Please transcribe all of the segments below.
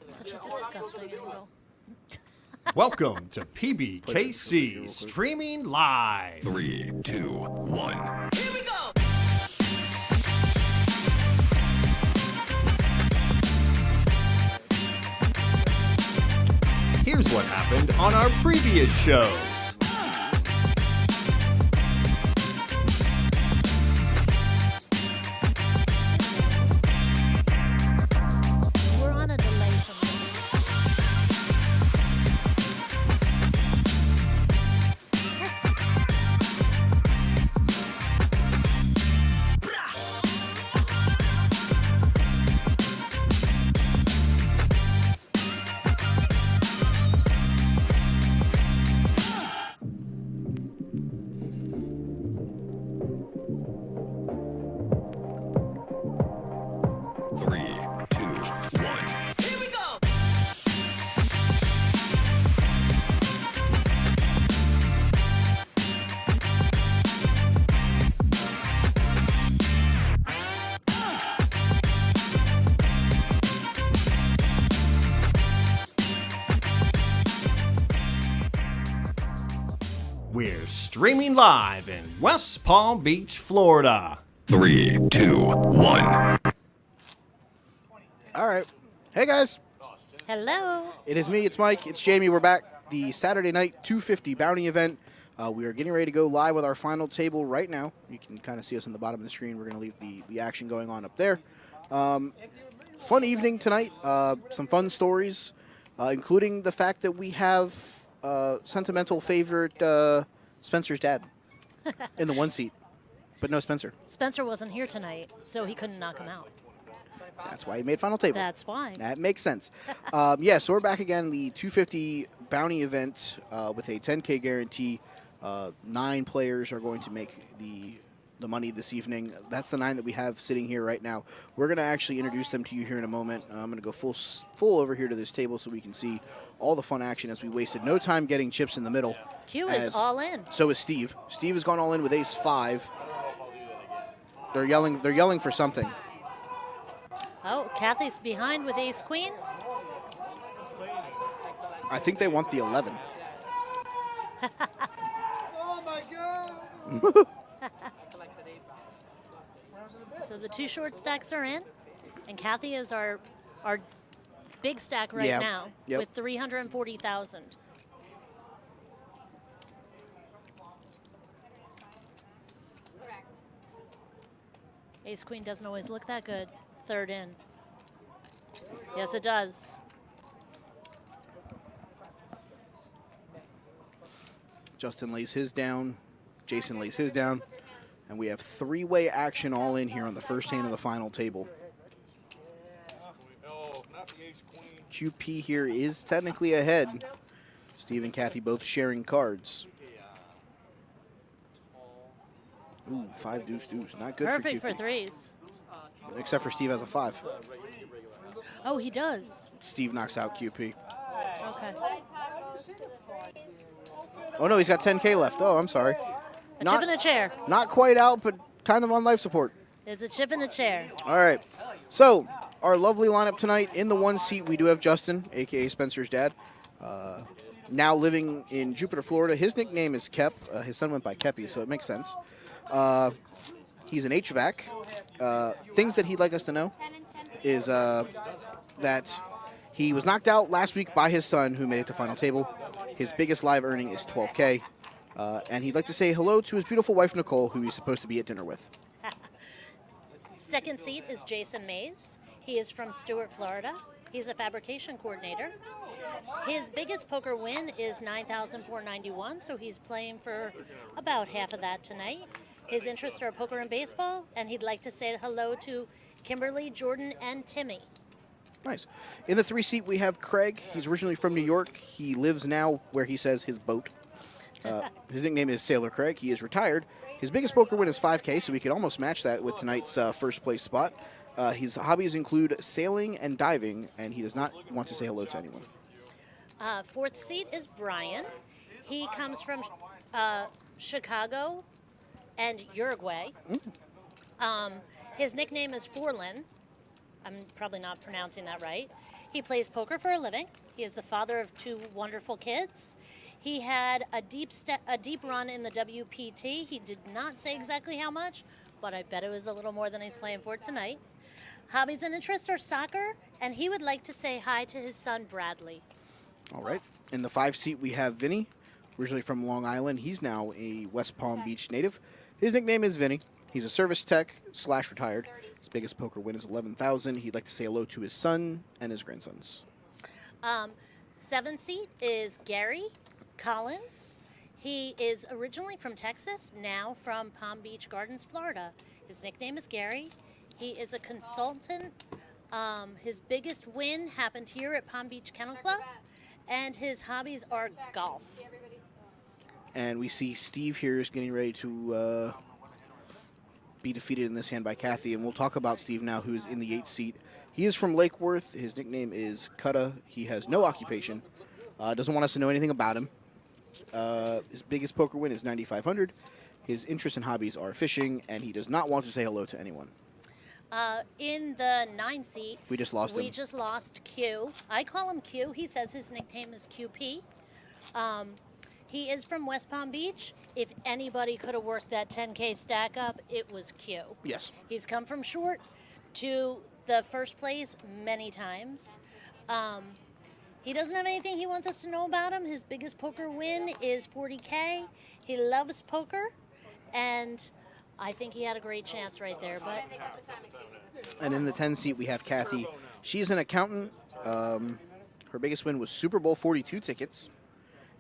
Such a disgusting angle. Welcome to PBKC Streaming Live. 3, 2, 1. Here we go! Here's what happened on our previous shows. We're on a delay from Three, two, one. Here we go! We're streaming live in West Palm Beach, Florida. 3, 2, 1. All right. Hey, guys. Hello. It is me. It's Mike. It's Jamie. We're back. The Saturday night 250 bounty event. We are getting ready to go live with our final table right now. You can kind of see us on the bottom of the screen. We're going to leave the action going on up there. Fun evening tonight. Some fun stories, including the fact that we have sentimental favorite Spencer's dad in the one seat, but no Spencer. Spencer wasn't here tonight, so he couldn't knock him out. That's why he made final table. That's why. That makes sense. Yeah, so we're back again, the 250 bounty event with a 10K guarantee. 9 players are going to make the money this evening. That's the 9 that we have sitting here right now. We're going to actually introduce them to you here in a moment. I'm going to go full over here to this table so we can see all the fun action as we wasted no time getting chips in the middle. Q is all in. So is Steve. Steve has gone all in with ace 5. They're yelling for something. Oh, Kathy's behind with ace queen. I think they want the 11. So the 2 short stacks are in, and Kathy is our big stack right Yeah. now Yep. with 340,000. Ace queen doesn't always look that good. 3rd in. Yes, it does. Justin lays his down. Jason lays his down. And we have 3-way action all in here on the first hand of the final table. QP here is technically ahead. Steve and Kathy both sharing cards. Ooh, 5 deuce deuce. Not good Perfect for for QP. threes. Except for Steve has a 5. Oh, he does. Steve knocks out QP. Okay. Oh, no, he's got 10K left. Oh, I'm sorry. A chip in a chair. Not quite out, but kind of on life support. It's a chip in a chair. All right. So, our lovely lineup tonight. In the one seat, we do have Justin, a.k.a. Spencer's dad, now living in Jupiter, Florida. His nickname is Kep. His son went by Kepi, so it makes sense. He's an HVAC. Things that he'd like us to know is that he was knocked out last week by his son, who made it to final table. His biggest live earning is 12K. And he'd like to say hello to his beautiful wife, Nicole, who he's supposed to be at dinner with. Second seat is Jason Mays. He is from Stuart, Florida. He's a fabrication coordinator. His biggest poker win is $9,491, so he's playing for about half of that tonight. His interests are poker and baseball, and he'd like to say hello to Kimberly, Jordan, and Timmy. Nice. In the 3 seat, we have Craig. He's originally from New York. He lives now where he says his boat. His nickname is Sailor Craig. He is retired. His biggest poker win is 5K, so we could almost match that with tonight's first place spot. His hobbies include sailing and diving, and he does not want to say hello to anyone. 4th seat is Brian. He comes from Chicago and Uruguay. His nickname is Forlin. I'm probably not pronouncing that right. He plays poker for a living. He is the father of 2 wonderful kids. He had a deep run in the WPT. He did not say exactly how much, but I bet it was a little more than he's playing for tonight. Hobbies and interests are soccer, and he would like to say hi to his son, Bradley. All right. In the 5 seat, we have Vinny, originally from Long Island. He's now a West Palm Beach native. His nickname is Vinny. He's a service tech / retired. His biggest poker win is 11,000. He'd like to say hello to his son and his grandsons. 7 seat is Gary Collins. He is originally from Texas, now from Palm Beach Gardens, Florida. His nickname is Gary. He is a consultant. His biggest win happened here at Palm Beach Kennel Club, and his hobbies are golf. And we see Steve here is getting ready to be defeated in this hand by Kathy, and we'll talk about Steve now, who's in the 8th seat. He is from Lake Worth. His nickname is Kutta. He has no occupation. Doesn't want us to know anything about him. His biggest poker win is 9,500. His interests and hobbies are fishing, and he does not want to say hello to anyone. In the 9 seat, We just lost him. we just lost Q. I call him Q. He says his nickname is QP. He is from West Palm Beach. If anybody could have worked that 10K stack up, it was Q. Yes. He's come from short to the first place many times. He doesn't have anything he wants us to know about him. His biggest poker win is 40K. He loves poker, and I think he had a great chance right there. But And in the 10 seat, we have Kathy. She's an accountant. Her biggest win was Super Bowl 42 tickets.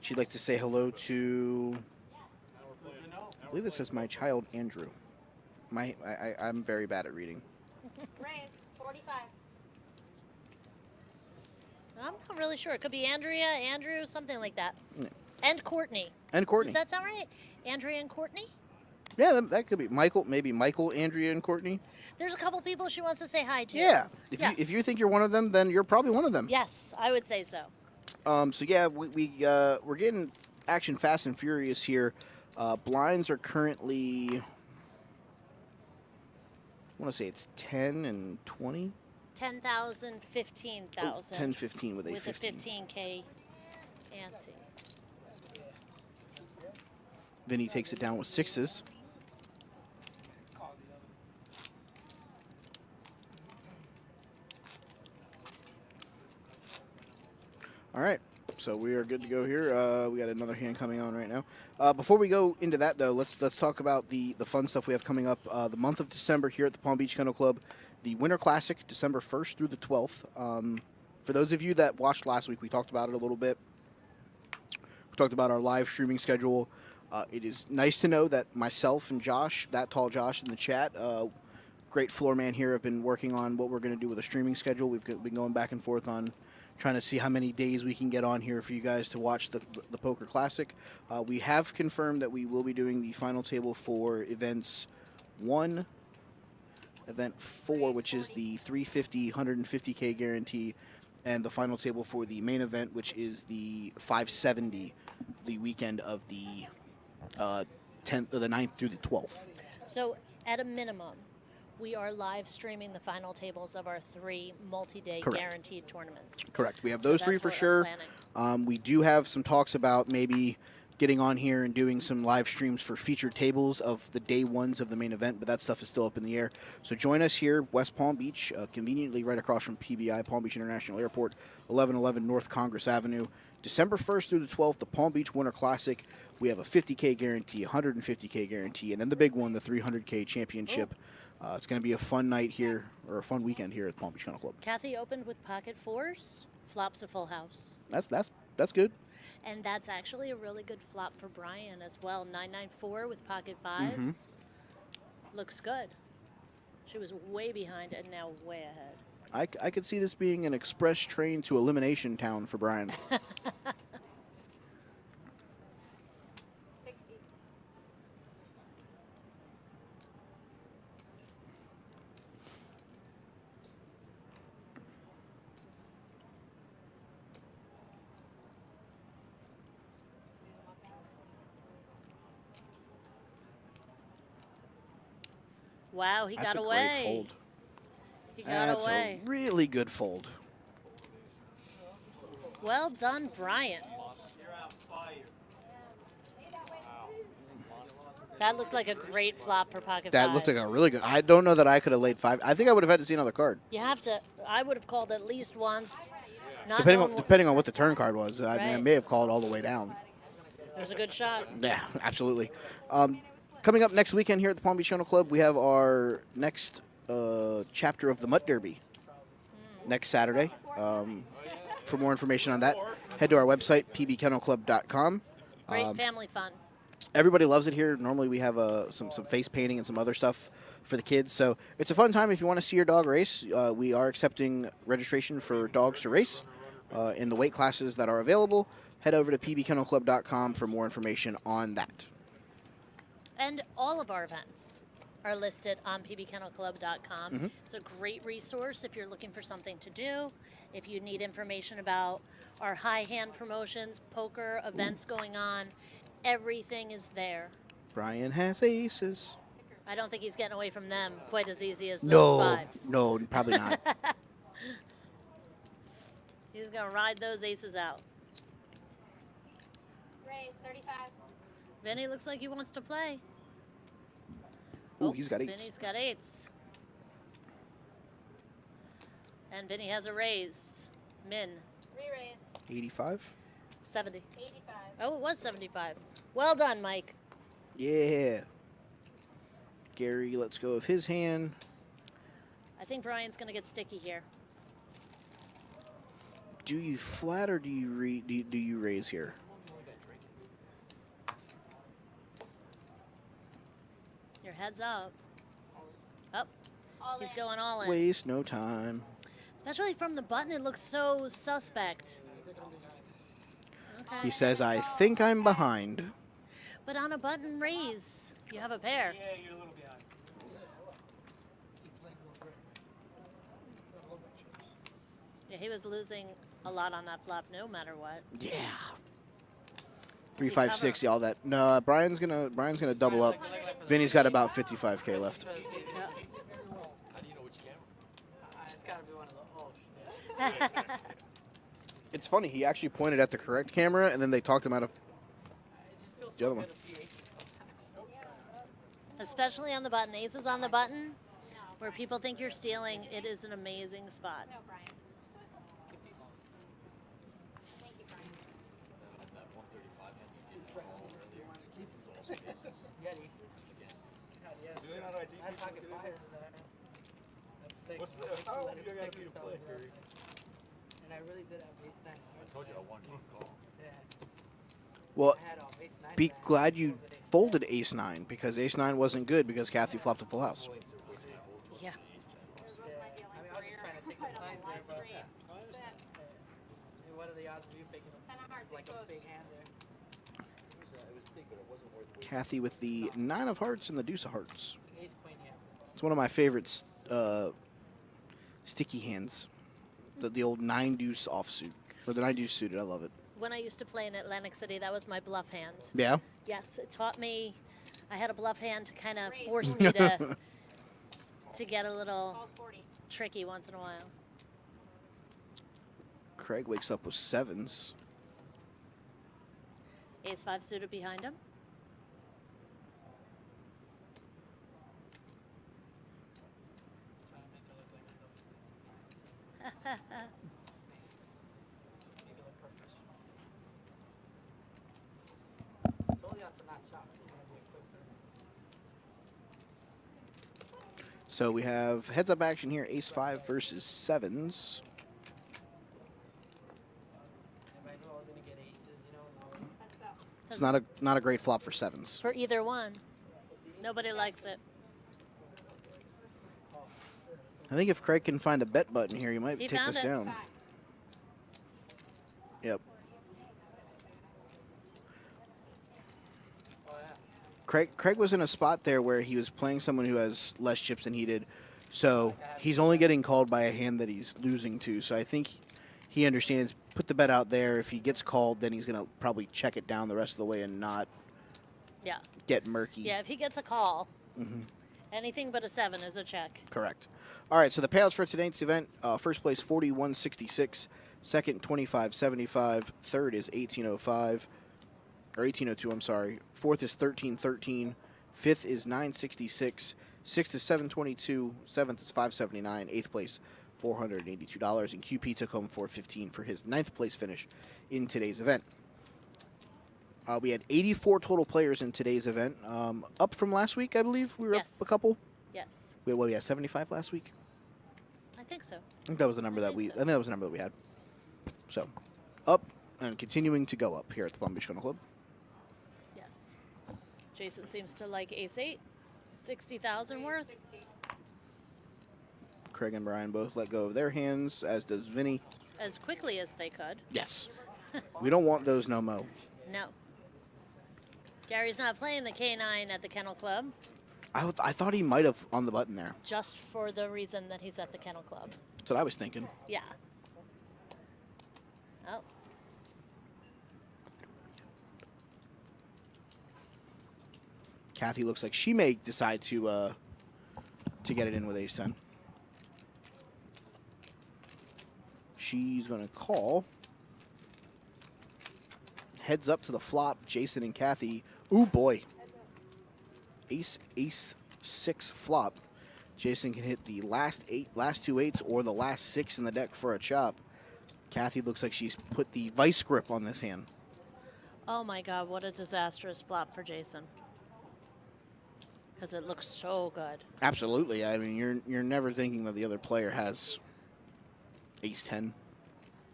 She'd like to say hello to, I believe this is my child, Andrew. I'm very bad at reading. Raise 45. I'm not really sure. It could be Andrea, Andrew, something like that. Yeah. And Courtney. And Courtney. Does that sound right? Andrea and Courtney? Yeah, that could be Michael, maybe Michael, Andrea, and Courtney. There's a couple people she wants to say hi to. Yeah. Yeah. If you think you're one of them, then you're probably one of them. Yes, I would say so. So yeah, we're getting action fast and furious here. Blinds are currently, I want to say it's 10 and 20. 10,000, 15,000. 10, 15 with a with 15. a 15K ante. Vinny takes it down with 6s. All right, so we are good to go here. We got another hand coming on right now. Before we go into that, though, let's talk about the fun stuff we have coming up. The month of December here at the Palm Beach Kennel Club, the Winter Classic, December 1st through the 12th. For those of you that watched last week, we talked about it a little bit. We talked about our live streaming schedule. It is nice to know that myself and Josh, that tall Josh in the chat, great floor man here, have been working on what we're going to do with a streaming schedule. We've been going back and forth on trying to see how many days we can get on here for you guys to watch the Poker Classic. We have confirmed that we will be doing the final table for events 1, event 4, which is the 350, 150K guarantee, and the final table for the main event, which is the 570, the weekend of the 9th through the 12th. So, at a minimum, we are live streaming the final tables of our 3 multi-day Correct. guaranteed tournaments. Correct. We have So those 3 that's for what we're sure. planning. We do have some talks about maybe getting on here and doing some live streams for featured tables of the day ones of the main event, but that stuff is still up in the air. So join us here, West Palm Beach, conveniently right across from PBI, Palm Beach International Airport, 1111 North Congress Avenue. December 1st through the 12th, the Palm Beach Winter Classic. We have a 50K guarantee, 150K guarantee, and then the big one, the 300K championship. It's going to be a fun night here, or a fun weekend here at Palm Beach Kennel Club. Kathy opened with pocket 4s, flops a full house. That's good. And that's actually a really good flop for Brian as well. 994 with pocket 5s. Looks good. She was way behind and now way ahead. I could see this being an express train to elimination town for Brian. 60. Wow, he That's got a away. great fold. He got That's away. a really good fold. Well done, Brian. That looked like a great flop for pocket That fives. looked like a really good. I don't know that I could have laid 5. I think I would have had to see another card. You have to. I would have called at least once. Not Depending on what the turn card was. I mean, I Right. may have called all the way down. There's a good shot. Yeah, absolutely. Coming up next weekend here at the Palm Beach Kennel Club, we have our next chapter of the Mutt Derby next Saturday. For more information on that, head to our website, pbkennelclub.com. Great family fun. Everybody loves it here. Normally we have some face painting and some other stuff for the kids. So it's a fun time if you want to see your dog race. We are accepting registration for dogs to race in the weight classes that are available. Head over to pbkennelclub.com for more information on that. And all of our events are listed on pbkennelclub.com. It's a great resource if you're looking for something to do, if you need information about our high hand promotions, poker, events going on. Everything is there. Brian has aces. I don't think he's getting away from them quite as easy as those No, fives. no, probably not. He's going to ride those aces out. Raise 35. Vinny looks like he wants to play. Ooh, he's got 8s. Vinny's got 8s. And Vinny has a raise. Min, Re-raise 85. 70. 85. Oh, it was 75. Well done, Mike. Yeah. Gary lets go of his hand. I think Brian's going to get sticky here. Do you flat or do you raise here? Your head's up. Up. All He's in. going all in. Waste no time. Especially from the button, it looks so suspect. Okay. He says, I think I'm behind. But on a button raise, you have a pair. Yeah, he was losing a lot on that flop no matter what. Yeah. Does he 3, 5, cover? 6, all that. No, Brian's gonna double up. Vinny's got about 55K left. Yeah. It's gotta be one of the. Oh, It's funny, he actually pointed at the correct camera and then they talked him out of the other one. Especially on the button. Aces on the button, where people think you're stealing, it is an amazing spot. No, Brian. Thank you, Brian. You got aces? Yeah. I had pocket fives there. That's 6. And I really did have ace 9. I told you I won. Yeah. Well, I had ace 9. be glad you folded ace 9 because ace 9 wasn't good because Kathy flopped a full house. Yeah. Yeah. I mean, I was just trying to take the time there, but what are the odds of you picking like a big hand there? Kathy with the 9 of hearts and the deuce of hearts. Ace queen, yeah. It's one of my favorite sticky hands. The old 9 deuce offsuit. Or the 9 deuce suited. I love it. When I used to play in Atlantic City, that was my bluff hand. Yeah? Yes, it taught me. I had a bluff hand to kind of force me to get a little Calls 40. tricky once in a while. Craig wakes up with 7s. Ace 5 suited behind him. Totally odds are not shocked. It's gonna be a quick turn. So we have heads up action here. Ace 5 versus 7s. Anybody know we're gonna get aces, you know? That's up. It's not a great flop for 7s. For either one. Nobody likes it. I think if Craig can find a bet button here, he might He take found this it. down. 5. Yep. Oh, yeah. Craig was in a spot there where he was playing someone who has less chips than he did. So he's only getting called by a hand that he's losing to. So I think he understands, put the bet out there. If he gets called, then he's going to probably check it down the rest of the way and not Yeah. get murky. Yeah, if he gets a call, anything but a 7 is a check. Correct. All right, so the payouts for tonight's event, first place 41.66, Second, 25.75. Third is 18.05. Or 18.02, I'm sorry. Fourth is 13.13. Fifth is 9.66. Sixth is 7.22. Seventh is 5.79. Eighth place, $482. And QP took home $415 for his ninth place finish in today's event. We had 84 total players in today's event, up from last week, I believe. We were Yes. up a couple. Yes, We had 75 last week. I think so. I think that was the number that think we. so. I think that was the number that we had. So, up and continuing to go up here at the Palm Beach Kennel Club. Yes. Jason seems to like ace 8, 60,000 worth. Craig and Brian both let go of their hands, as does Vinny. As quickly as they could. Yes. We don't want those no mo. No. Gary's not playing the K9 at the Kennel Club I thought he might have on the button there. just for the reason that he's at the Kennel Club. That's what I was thinking. Yeah. Oh. Kathy looks like she may decide to get it in with ace 10. She's going to call. Heads up to the flop, Jason and Kathy. Ooh, boy. Ace 6 flop. Jason can hit the last two eights or the last 6 in the deck for a chop. Kathy looks like she's put the vice grip on this hand. Oh my God, what a disastrous flop for Jason. Because it looks so good. Absolutely. I mean, you're never thinking that the other player has ace 10.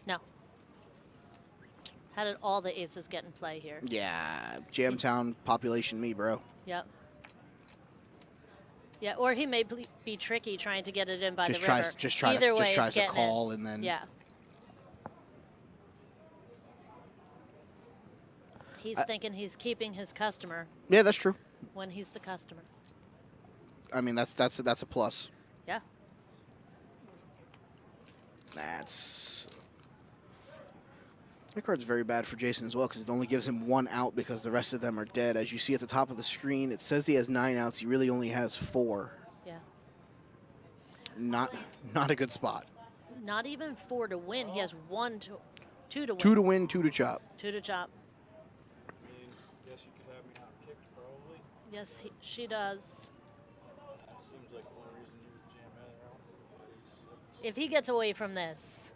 No. How did all the aces get in play here? Yeah, Jamtown population me, bro. Yep. Yeah, or he may be tricky trying to get it in by Just the river. tries Either way, just tries it's to getting call in. and then Yeah. He's thinking he's keeping his customer Yeah, that's true. when he's the customer. I mean, that's a plus. Yeah. That card's very bad for Jason as well because it only gives him 1 out because the rest of them are dead. As you see at the top of the screen, it says he has 9 outs. He really only has 4. Yeah. Not a good spot. Not even 4 to win. He has 2 to win. 2 to win, 2 to chop. 2 to chop. I mean, guess you could have me out kicked probably. Yes, she does. Seems like the only reason you would jam that around. If he gets away from this,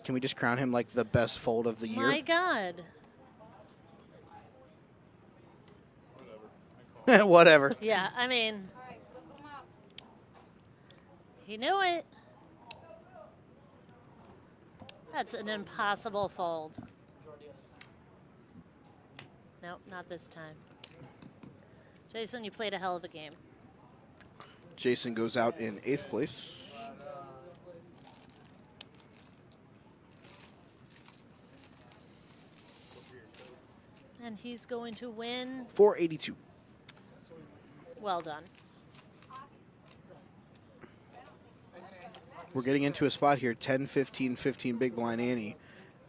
Can we just crown him like the best fold of the year? my God. Whatever. Yeah, I mean, All right, flip them up. he knew it. That's an impossible fold. Nope, not this time. Jason, you played a hell of a game. Jason goes out in 8th place. And he's going to win. 482. Well done. We're getting into a spot here, 10, 15, 15 big blind ante.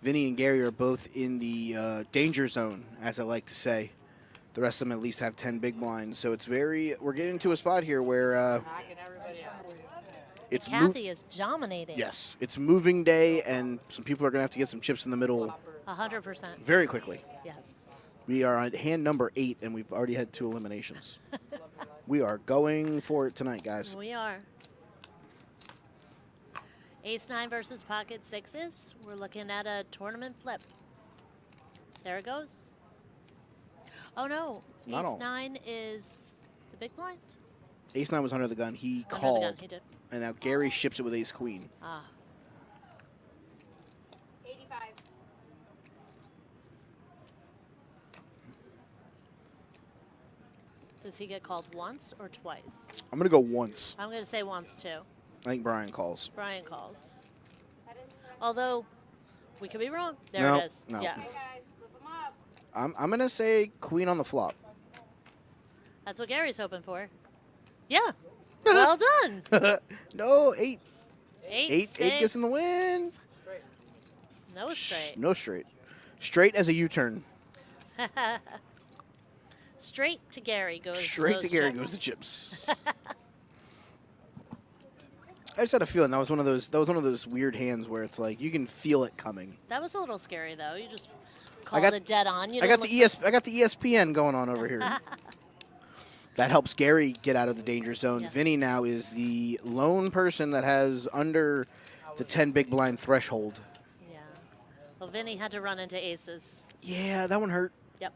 Vinny and Gary are both in the danger zone, as I like to say. The rest of them at least have 10 big blinds. So we're getting into a spot here where it's Kathy is dominating. yes, it's moving day, and some people are going to have to get some chips in the middle 100%. very quickly. Yes. We are on hand number 8, and we've already had 2 eliminations. We are going for it tonight, guys. We are. Ace-9 versus pocket 6s. We're looking at a tournament flip. There it goes. Oh, no. Not all. Ace-9 is the big blind? Ace-9 was under the gun. He Under the called, gun, he did. and now Gary ships it with ace-queen. Ah. 85. Does he get called once or twice? I'm going to go once. I'm going to say once, too. I think Brian calls. Brian calls. That is correct. Although, we could be wrong. There No, it is. no. Yeah. Okay, guys, flip them up. I'm going to say queen on the flop. That's what Gary's hoping for. Yeah. Well done. No, 8. 8 8 gets in the win. No straight. No straight. Straight as a U-turn. Straight to Gary goes Straight those to Gary chips. goes the chips. I just had a feeling that was one of those. That was one of those weird hands where it's like you can feel it coming. That was a little scary, though. You just called got- it dead on. You I got didn't the I got the ESPN going on over here. That helps Gary get out of the danger zone. Yes. Vinny now is the lone person that has under the 10 big blind threshold. Yeah. Well, Vinny had to run into aces. Yeah, that one hurt. Yep.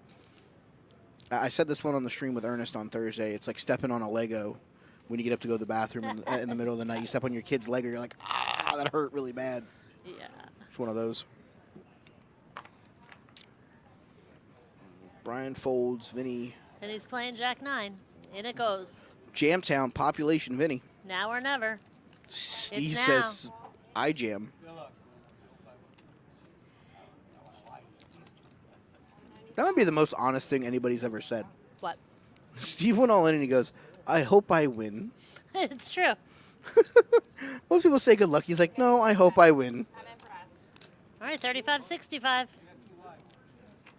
I said this one on the stream with Ernest on Thursday. It's like stepping on a Lego when you get up to go to the bathroom in the middle of the night. You step on your kid's leg, or you're like, ah, that hurt really bad. Yeah. It's one of those. Brian folds, Vinny. And he's playing Jack 9. In it goes. Jamtown, population, Vinny. Now or never. Steve now. says, I jam. That might be the most honest thing anybody's ever said. What? Steve went all in and he goes, I hope I win. It's true. Most people say good luck. He's like, no, I hope I win. I'm impressed. All right, 35-65.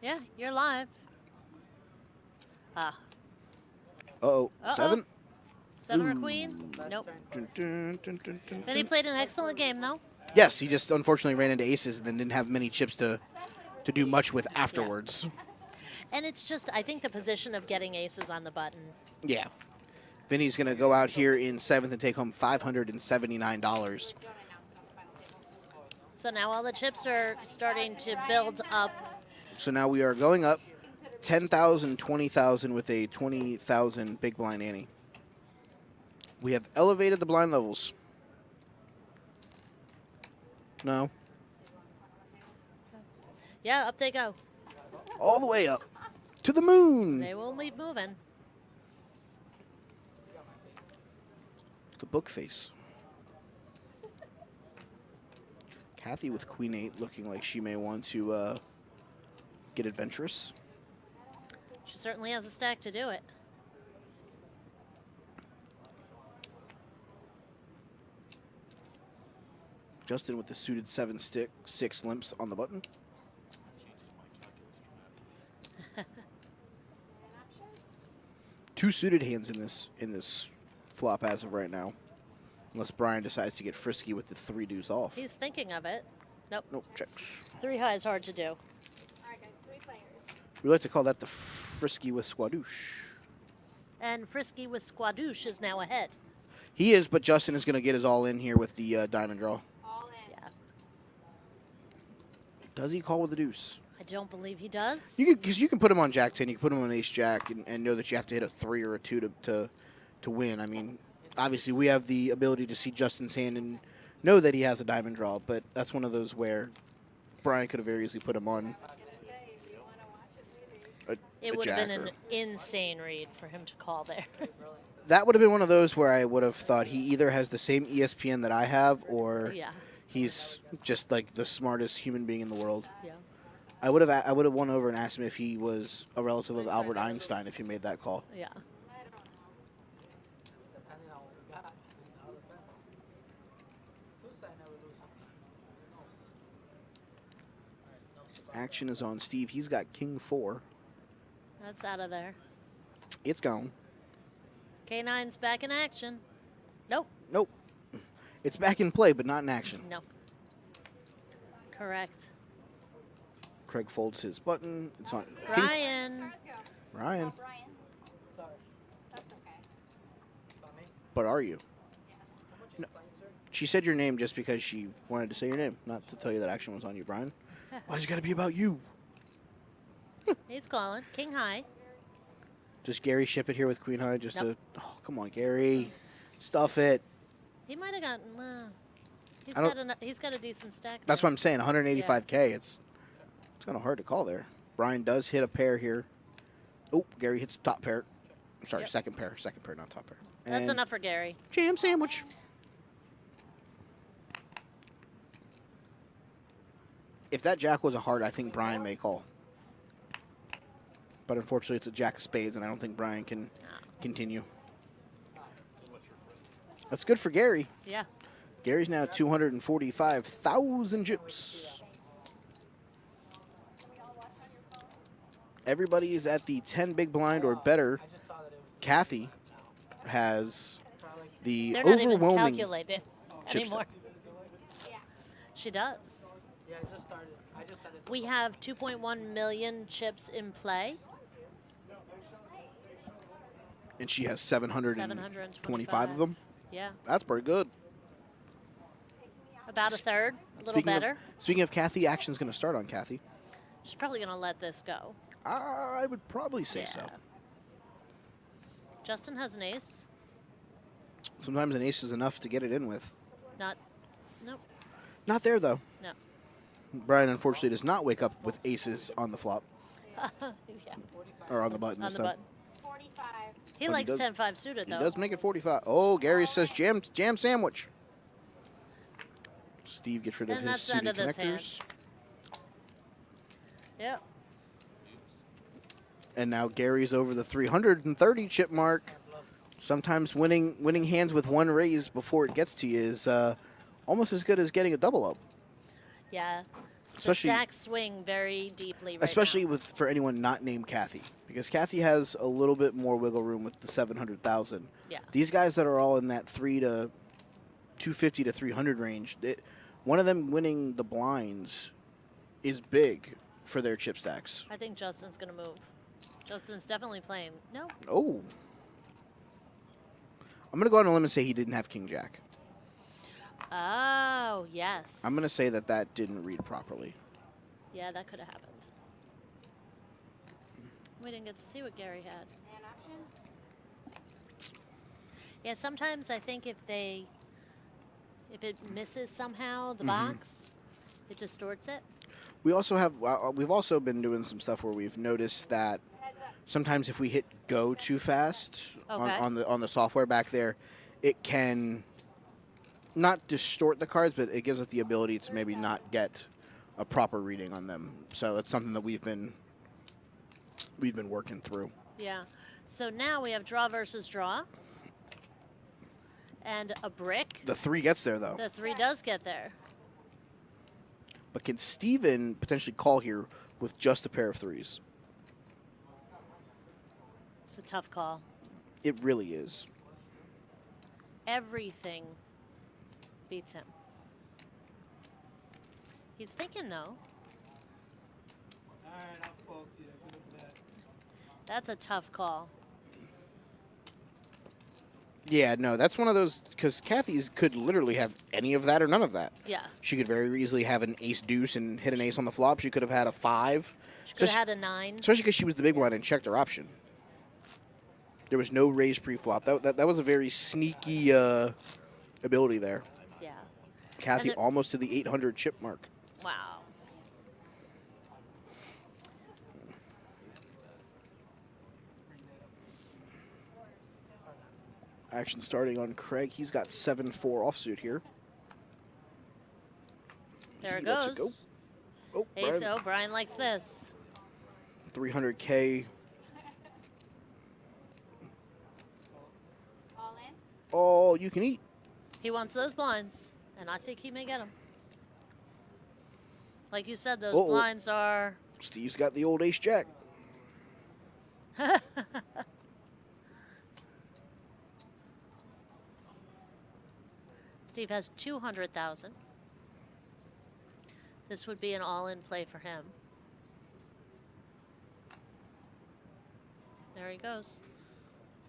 Yeah, you're live. Ah, Uh-oh. Uh-oh. 7? 7 or queen? Nope. Dun, dun, dun, dun, dun, Vinny dun. played an excellent game, though. Yes, he just unfortunately ran into aces and then didn't have many chips to do much with afterwards. And it's just, I think, the position of getting aces on the button. Yeah. Vinny's going to go out here in 7th and take home $579. So now all the chips are starting to build up. So now we are going up 10,000, 20,000 with a 20,000 big blind ante. We have elevated the blind levels. No. Yeah, up they go. All the way up to the moon. They will be moving. The book face. Kathy with Queen 8 looking like she may want to get adventurous. She certainly has a stack to do it. Justin with the suited 7-6 limps on the button. Two suited hands in this flop as of right now. Unless Brian decides to get frisky with the 3 deuce off. He's thinking of it. Nope. Nope, checks. 3 high is hard to do. All right, guys, 3 players. We like to call that the frisky with squadouche. And Frisky with Squadouche is now ahead. He is, but Justin is going to get his all in here with the diamond draw. All in. Yeah. Does he call with the deuce? I don't believe he does. Because you can put him on Jack 10, you can put him on Ace Jack, and know that you have to hit a 3 or a 2 to win. I mean, obviously we have the ability to see Justin's hand and know that he has a diamond draw, but that's one of those where Brian could have very easily put him on It a would have jack been or- an insane read for him to call there. That would have been one of those where I would have thought he either has the same ESPN that I have, or Yeah. he's just like the smartest human being in the world. Yeah. I would have won over and asked him if he was a relative of Albert Einstein if he made that call. Yeah. Action is on Steve. He's got King 4. That's out of there. It's gone. K9's back in action. Nope. Nope. It's back in play, but not in action. No. Correct. Craig folds his button. It's on. King Ryan. Ryan. Brian. That's okay. But are you? No. She said your name just because she wanted to say your name, not to tell you that action was on you, Brian. Why's it got to be about you? He's calling. King high. Just Gary ship it here with Queen High just Nope. to. Oh, come on, Gary. Stuff it. He might have gotten. He's got a decent stack. That's now. what I'm saying. 185K. It's kind of hard to call there. Brian does hit a pair here. Oh, Gary hits top pair. I'm sorry, Yep. second pair, not top pair. That's And enough for Gary. Jam sandwich. If that jack was a heart, I think Brian may call. But unfortunately, it's a jack of spades, and I don't think Brian can continue. That's good for Gary. Yeah. Gary's now 245,000 chips. Everybody is at the 10 big blind or better. Kathy has the They're not even overwhelming. calculated. Chip anymore. Yeah. She does. Yeah, I just started. I just started. We have 2.1 million chips in play. And she has 725 of them. Yeah, That's pretty good. about a third, a little Speaking better. Speaking of Kathy, action's going to start on Kathy. She's probably going to let this go. I would probably say so. Justin has an ace. Sometimes an ace is enough to get it in with. Nope, Not there, though. no. Brian, unfortunately, does not wake up with aces on the flop. Yeah, Or on the button on this the time. button. 45. He But he likes does- 10-5 suited, He though. does make it 45. Oh, Gary says jam sandwich. Steve gets rid of And his that's the end suited of this hand. connectors. Yep. And now Gary's over the 330 chip mark. Sometimes winning hands with one raise before it gets to you is almost as good as getting a double up. Yeah. Especially- the stacks swing very deeply right Especially now. for anyone not named Kathy, because Kathy has a little bit more wiggle room with the 700,000. Yeah. These guys that are all in that 250 to 300 range, one of them winning the blinds is big for their chip stacks. I think Justin's going to move. Justin's definitely playing. No. Oh. I'm going to go on a limb and say he didn't have King Jack. Oh, yes. I'm going to say that didn't read properly. Yeah, that could have happened. We didn't get to see what Gary had. And option. Yeah, sometimes I think if it misses somehow the Mm-hmm. box, it distorts it. We've also been doing some stuff where we've noticed that Heads up. sometimes if we hit go too fast Okay. on the software back there, it can not distort the cards, but it gives us the ability to maybe not get a proper reading on them. So it's something that we've been working through. Yeah. So now we have draw versus draw. And a brick. The 3 gets there though. The 3 does get there. But can Steven potentially call here with just a pair of 3s? It's a tough call. It really is. Everything beats him. He's thinking, though. All right, I'll fold to you. Good at that. That's a tough call. Yeah, no, that's one of those, because Kathy's could literally have any of that or none of that. Yeah. She could very easily have an ace deuce and hit an ace on the flop. She could have had a 5. She could have had a 9. Especially because she was the big blind and checked her option. There was no raise pre-flop. That was a very sneaky ability there. Yeah. Kathy And almost to the 800 chip mark. Wow. Action starting on Craig. He's got 7-4 offsuit here. There it He lets goes. go. Oh, Ace, Brian, oh, Brian likes this. 300K. All in. All you can eat. He wants those blinds, and I think he may get them. Like you said, those Uh-oh. blinds are... Steve's got the old ace jack. Steve has 200,000. This would be an all-in play for him. There he goes.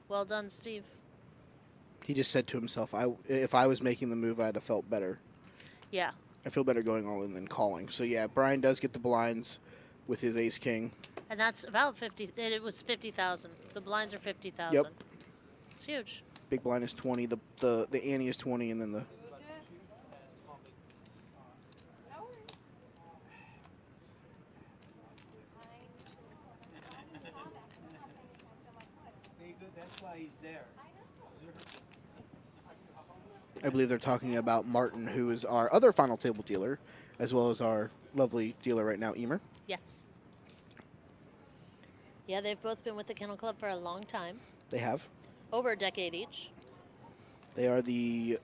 Well done, Steve. He just said to himself, if I was making the move, I'd have felt better. Yeah. I feel better going all in than calling. So, yeah, Brian does get the blinds with his ace-king. And that's about 50. It was 50,000. The blinds are 50,000. Yep. It's huge. Big blind is 20, the ante is 20, and then the... No worries. See, good. That's why he's there. I believe they're talking about Martin, who is our other final table dealer, as well as our lovely dealer right now, Emer. Yes. Yeah, they've both been with the Kennel Club for a long time. They have. Over a decade each. They are the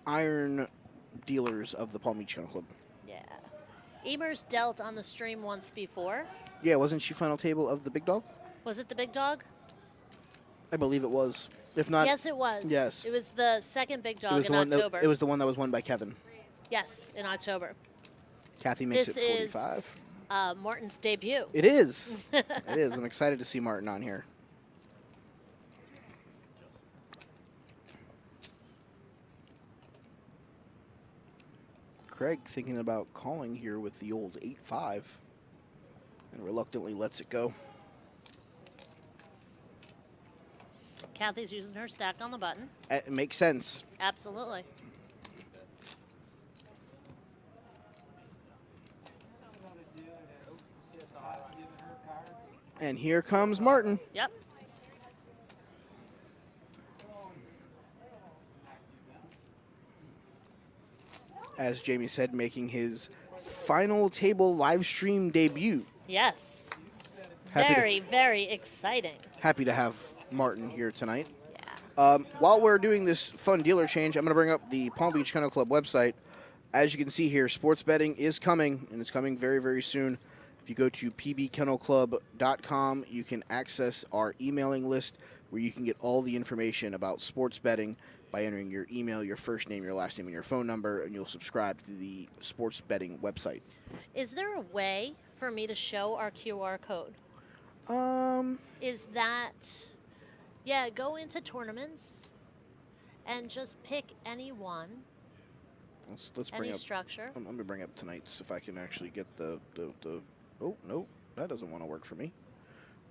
iron dealers of the Palm Beach Kennel Club. Yeah. Emer's dealt on the stream once before. Yeah, wasn't she final table of the big dog? Was it the big dog? I believe it was. If not, Yes, it was. Yes. It was the second big it dog was in the one. October. It was the one that was won by Kevin. Yes, in October. Kathy makes This it is 45. Martin's debut. It is. It is. I'm excited to see Martin on here. Craig thinking about calling here with the old 8-5 and reluctantly lets it go. Kathy's using her stack on the button. It makes sense. Absolutely. And here comes Martin. Yep. As Jamie said, making his final table live stream debut. Yes. Happy to- Very, very exciting. Happy to have Martin here tonight. Yeah. While we're doing this fun dealer change, I'm going to bring up the Palm Beach Kennel Club website. As you can see here, sports betting is coming, and it's coming very, very soon. If you go to pbkennelclub.com, you can access our emailing list where you can get all the information about sports betting by entering your email, your first name, your last name, and your phone number, and you'll subscribe to the sports betting website. Is there a way for me to show our QR code? Is that, yeah, go into tournaments and just pick any one, Let's bring any up. structure. Let me bring up tonight's if I can actually get the. Oh no, that doesn't want to work for me.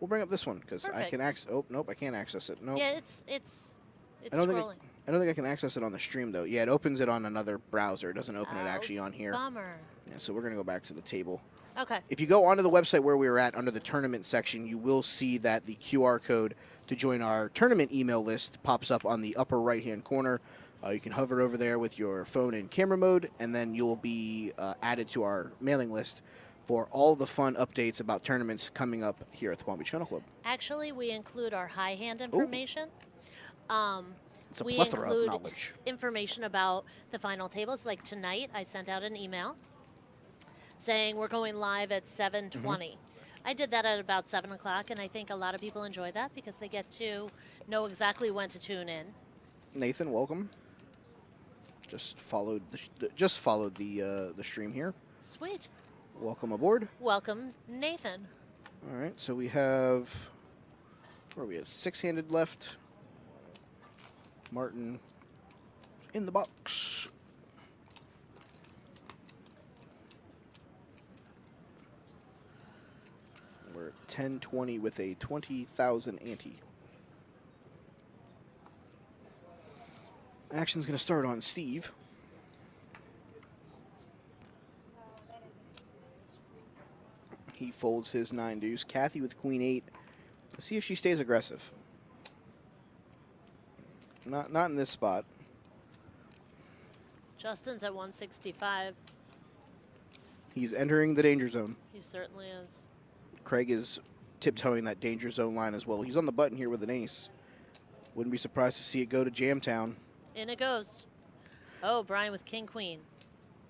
We'll bring up this one because I can Perfect. access. Oh nope, I can't access it. Nope. Yeah, it's I don't scrolling. I don't think I can access it on the stream though. Yeah, it opens it on another browser. It doesn't open it actually on here. Bummer. Yeah, so we're gonna go back to the table. Okay. If you go onto the website where we were at under the tournament section, you will see that the QR code to join our tournament email list pops up on the upper right-hand corner. You can hover over there with your phone in camera mode, and then you'll be added to our mailing list for all the fun updates about tournaments coming up here at the Palm Beach Kennel Club. Actually, we include our high hand information. It's a We plethora of include knowledge. information about the final tables. Like tonight, I sent out an email saying we're going live at 7:20. I did that at about 7 o'clock, and I think a lot of people enjoy that because they get to know exactly when to tune in. Nathan, welcome. Just followed the stream here. Sweet. Welcome aboard. Welcome, Nathan. All right, so we have where are we at? 6-handed left. Martin in the box. We're at 10-20 with a 20,000 ante. Action's going to start on Steve. He folds his 9 deuce. Kathy with queen 8. Let's see if she stays aggressive. Not in this spot. Justin's at 165. He's entering the danger zone. He certainly is. Craig is tiptoeing that danger zone line as well. He's on the button here with an ace. Wouldn't be surprised to see it go to Jamtown. In it goes. Oh, Brian with king queen.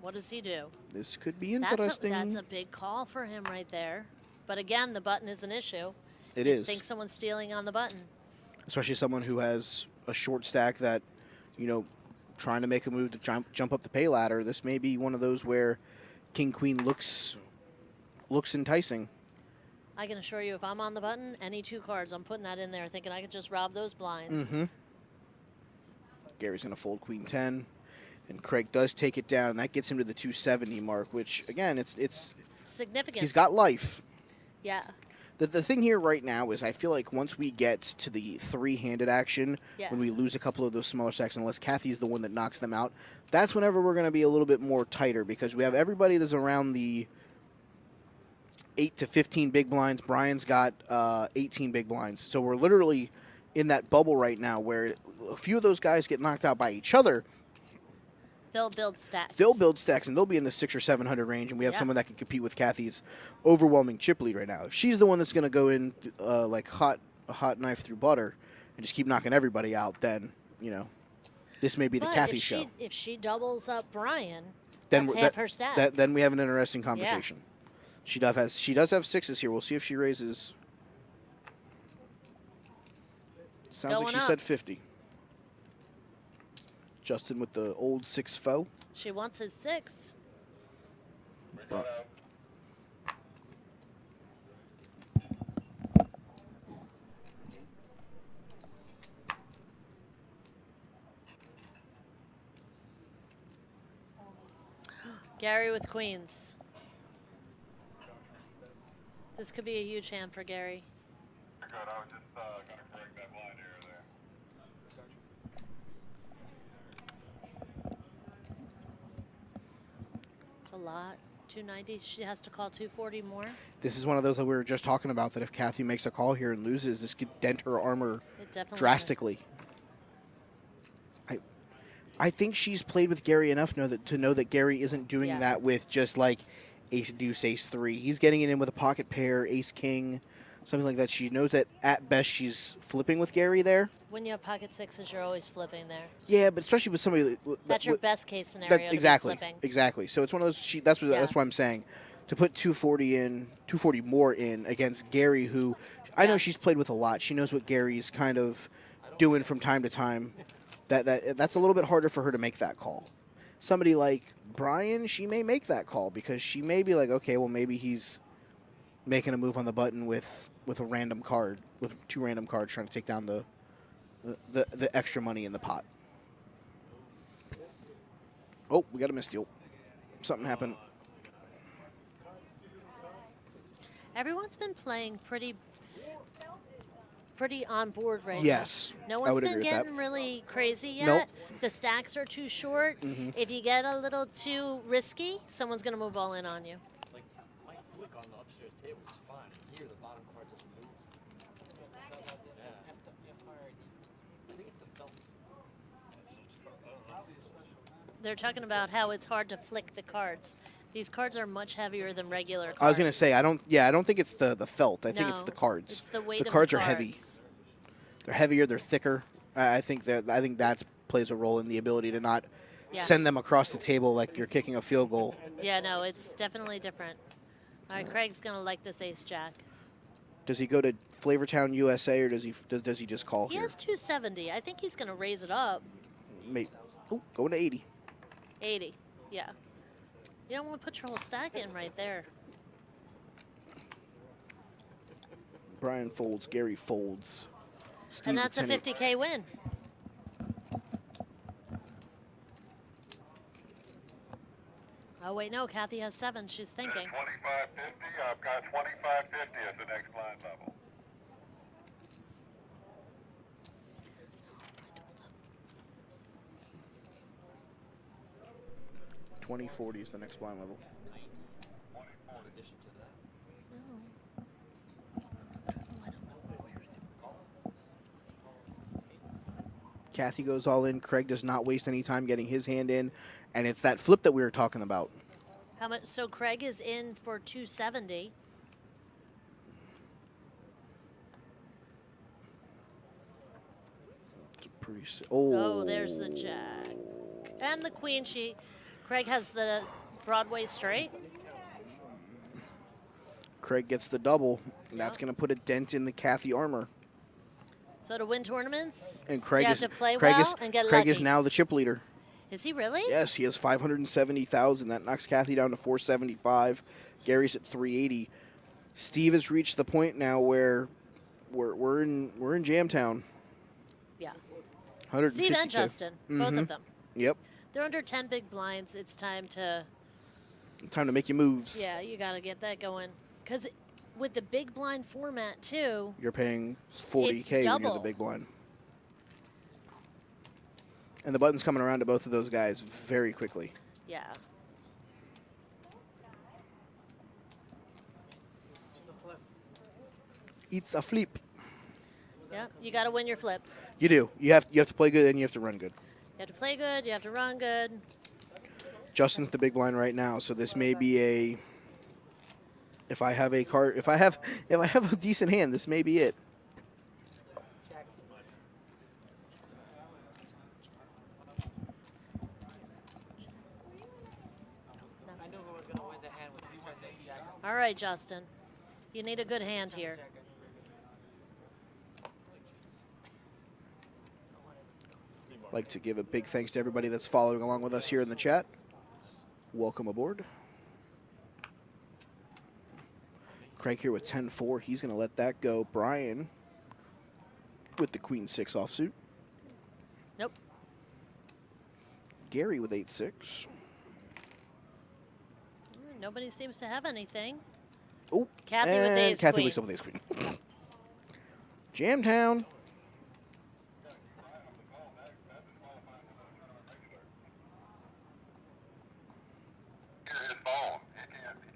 What does he do? This could be interesting. That's a big call for him right there. But again, the button is an issue. It I is. think someone's stealing on the button. Especially someone who has a short stack that, you know, trying to make a move to jump up the pay ladder. This may be one of those where king queen looks enticing. I can assure you, if I'm on the button, any 2 cards, I'm putting that in there thinking I could just rob those blinds. Mm-hmm. Gary's going to fold queen 10, and Craig does take it down, and that gets him to the 270 mark, which, again, it's Significant. he's got life. Yeah. The thing here right now is I feel like once we get to the 3-handed action, Yeah. when we lose a couple of those smaller stacks, unless Kathy's the one that knocks them out, that's whenever we're going to be a little bit more tighter because we have everybody that's around the 8 to 15 big blinds. Brian's got 18 big blinds. So we're literally in that bubble right now where a few of those guys get knocked out by each other. They'll build stacks. They'll build stacks, and they'll be in the 600 or 700 range, and we have Yeah. someone that can compete with Kathy's overwhelming chip lead right now. If she's the one that's going to go in like a hot knife through butter and just keep knocking everybody out, then, you know, this may be the But Kathy show. if she doubles up Brian, Then that's we're- half her stack. Then we have an interesting conversation. She does have 6s here. We'll see if she raises. Sounds like Going she up. said 50. Justin with the old 6-4. She wants his 6. Gary with queens. This could be a huge hand for Gary. Good. I was just going to correct that blind error there. It's a lot. 290. She has to call 240 more. This is one of those that we were just talking about, that if Kathy makes a call here and loses, this could dent her armor It definitely drastically. I think she's played with Gary enough to know that Gary isn't doing Yeah. that with just like ace deuce ace 3. He's getting it in with a pocket pair, ace king, something like that. She knows that at best she's flipping with Gary there. When you have pocket 6s, you're always flipping there. Yeah, but especially with somebody That's your best case scenario. To be exactly, flipping. exactly. So it's one of those. That's what I'm saying. To put 240 more in against Gary, who I know she's played with a lot. She knows what Gary's kind of doing from time to time. That's a little bit harder for her to make that call. Somebody like Brian, she may make that call because she may be like, okay, well maybe he's making a move on the button with a random card, with 2 random cards, trying to take down the extra money in the pot. Oh, we got a misdeal. Something happened. Everyone's been playing pretty on board right Yes, now. No I one's would been agree with that. getting really crazy yet. Nope. The stacks are too short. If you get a little too risky, someone's going to move all in on you. Like, my flick on the upstairs table is fine. Here, the bottom card doesn't move. Yeah. I think it's the felt. They're talking about how it's hard to flick the cards. These cards are much heavier than regular cards. I was gonna say I don't think it's the felt. I think it's No, the cards. It's the weight the of cards the are heavy. cards. They're heavier. They're thicker. I think that plays a role in the ability to not send them across the table like you're kicking a field goal. Yeah, no, it's definitely different. All right, Craig's going to like this ace-jack. Does he go to Flavortown, USA, or does he just call He here? has 270. I think he's going to raise it up. Going to 80. 80, yeah. You don't want to put your whole stack in right there. Brian folds. Gary folds. Steve And that's a with 50K win. Oh, wait, no, Kathy has 7. She's thinking. 2550. I've got 2550 as the next blind level. $20.40 is the next blind level. Kathy goes all in. Craig does not waste any time getting his hand in, and it's that flip that we were talking about. How much? So Craig is in for 270. It's a pretty. Oh, there's the jack. And the queen. Craig has the Broadway straight. Craig gets the double, and that's going to put a dent in the Kathy armor. So to win tournaments, And Craig you have is to play Craig well is and get Craig lucky. is now the chip leader. Is he really? Yes, he has 570,000. That knocks Kathy down to 475. Gary's at 380. Steve has reached the point now where we're in Jamtown. Yeah. 150K. Steve and Justin, both Mhm. of them. Yep. They're under 10 big blinds. It's time to, Time to make your moves. yeah, you got to get that going. Because with the big blind format, too, You're paying 40K when you're the double. big blind. And the button's coming around to both of those guys very quickly. yeah. It's a flip. Yeah, you got to win your flips. You do. You have to play good and you have to run good. You have to play good. You have to run good. Justin's the big blind right now, so this may be a. If I have a card, if I have a decent hand, this may be it. I knew who was going to win the hand when he went the jack. All right, Justin. You need a good hand here. Like to give a big thanks to everybody that's following along with us here in the chat. Welcome aboard. Craig here with 10-4. He's going to let that go. Brian with the Queen 6 offsuit. Nope. Gary with 8-6. Nobody seems to have anything. Oh, Kathy with and ace Kathy queen. wakes up with ace queen. Jamtown. Hear his phone. He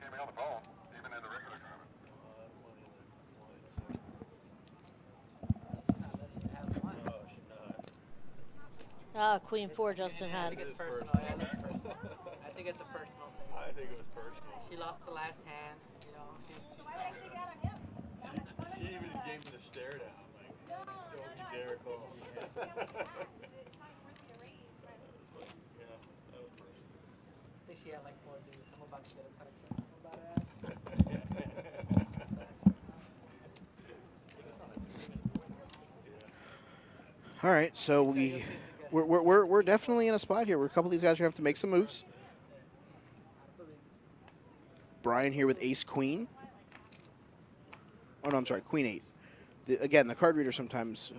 can't be on the phone, even in the regular tournament. Queen 4 Justin I had. think it's personal. Yeah, it's personal. I think it's a personal thing. I think it was personal. She lost the last hand. You know, she's She even gave me the stare down. Like, don't you dare call. Yeah, that was personal. I think she had like 4 dudes. I'm about to get a text from her about it. All right, so we're definitely in a spot here where a couple of these guys are going to have to make some moves. Brian here with ace queen. Oh no, I'm sorry, queen 8. Again, the card reader sometimes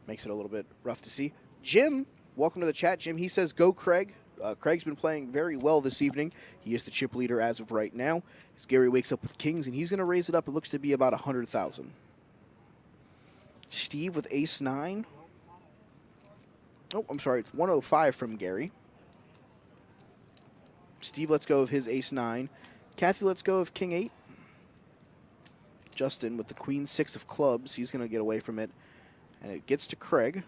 makes it a little bit rough to see. Jim, welcome to the chat. Jim, he says go Craig. Craig's been playing very well this evening. He is the chip leader as of right now. As Gary wakes up with kings, and he's going to raise it up. It looks to be about 100,000. Steve with ace 9. Oh, I'm sorry, it's 105 from Gary. Steve lets go of his ace 9. Kathy lets go of king 8. Justin with the queen 6 of clubs. He's going to get away from it. And it gets to Craig,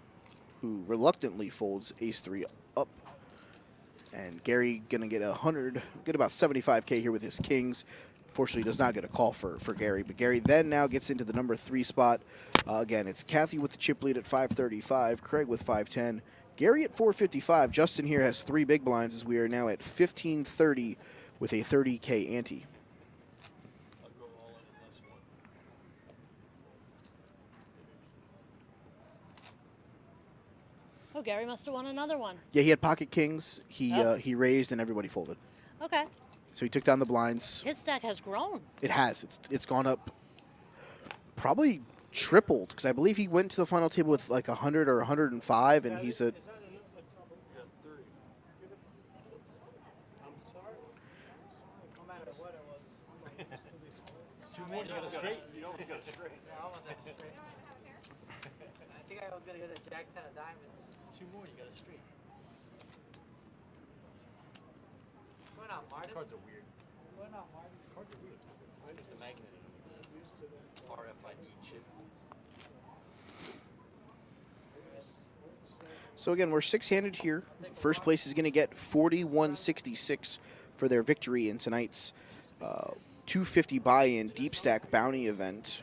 who reluctantly folds ace 3 up. And Gary going to get get about 75K here with his kings. Fortunately, does not get a call for Gary. But Gary then now gets into the number 3 spot. Again, it's Kathy with the chip lead at 535, Craig with 510, Gary at 455. Justin here has 3 big blinds as we are now at 1530 with a 30K ante. I'll go all in this one. Oh, Gary must have won another one. Yeah, he had pocket kings. Oh. He raised and everybody folded. Okay. So he took down the blinds. His stack has grown. It has. It's gone up probably tripled because I believe he went to the final table with like 100 or 105, and he's at. no matter what it was. Two more, you got a straight. You almost got a straight. Yeah, I almost had a straight. I think I was gonna get a jack 10 of diamonds. 2 more, you got a straight. What's going on, Martin? Cards are weird. What's going on, Martin? Cards are weird. The magnet. RFID chip. So again, we're 6-handed here. First place is going to get 41.66 for their victory in tonight's 250 buy-in deep stack bounty event.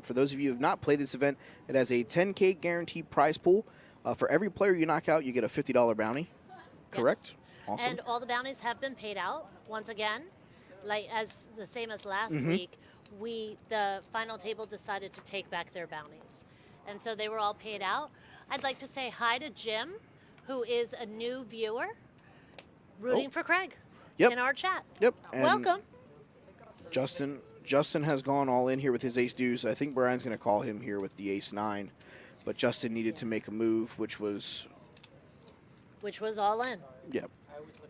For those of you who have not played this event, it has a 10K guaranteed prize pool. For every player you knock out, you get a $50 bounty. Correct? Yes. Awesome. And all the bounties have been paid out once again, like as the same as last week. The final table decided to take back their bounties, and so they were all paid out. I'd like to say hi to Jim, who is a new viewer, rooting for Craig Yep. in our chat. Yep. And Welcome. Justin has gone all in here with his ace deuce. I think Brian's going to call him here with the ace 9, but Justin needed to make a move, which was all in, yeah.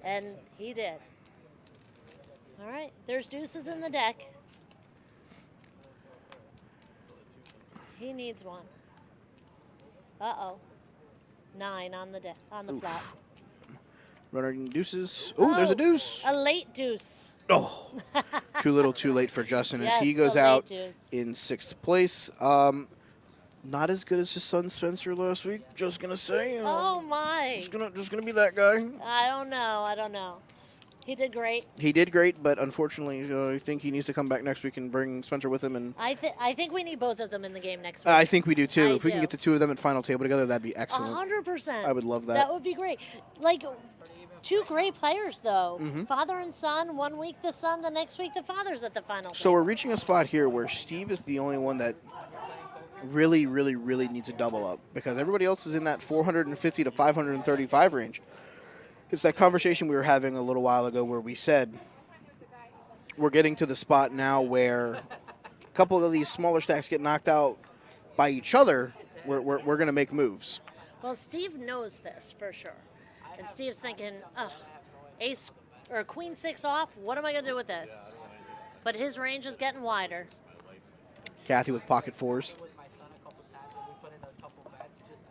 and he did. All right, there's deuces in the deck. He needs one. Uh-oh. 9 on the flat. Runner and deuces. Oh, there's a deuce. A late deuce. Oh, too little, too late for Justin as he Yes, goes a late out deuce. in 6th place. Not as good as his son Spencer last week. Just gonna say. Oh my. Just gonna be that guy. I don't know. He did great. He did great, but unfortunately, I think he needs to come back next week and bring Spencer with him. And I think we need both of them in the game next week. I think we do too. I If we can do. get the 2 of them at final table together, that'd be excellent. 100%. I would love that. That would be great. Like 2 great players though. Mm-hmm. Father and son. One week the son, the next week the father's at the final. So table. we're reaching a spot here where Steve is the only one that really, really, really needs a double up because everybody else is in that 450 to 535 range. It's that conversation we were having a little while ago where we said we're getting to the spot now where a couple of these smaller stacks get knocked out by each other. We're going to make moves. Well, Steve knows this for sure. And Steve's thinking, ugh, ace or queen six off, what am I going to do with this? But his range is getting wider. Kathy with pocket fours. With my son a couple times, and we put in a couple bets just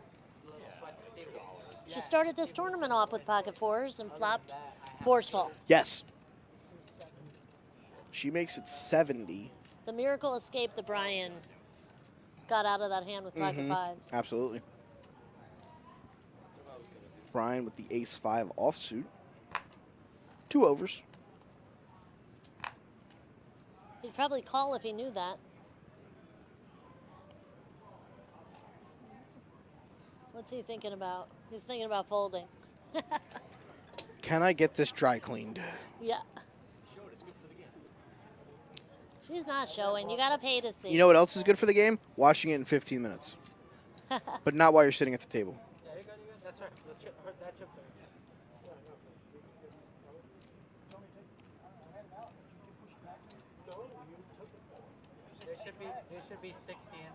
a little sweat to see what. She started this tournament off with pocket fours and flopped forceful. Yes. She makes it 70. The miracle escape that Brian got out of that hand with pocket fives. Absolutely. Brian with the ace-5 offsuit. 2 overs. He'd probably call if he knew that. What's he thinking about? He's thinking about folding. Can I get this dry cleaned? Yeah. She's not showing. You gotta pay to see. You know what else is good for the game? Watching it in 15 minutes. But not while you're sitting at the table. Yeah, you good, you good. That's right. The chip, that chip there. There should be 60 in there.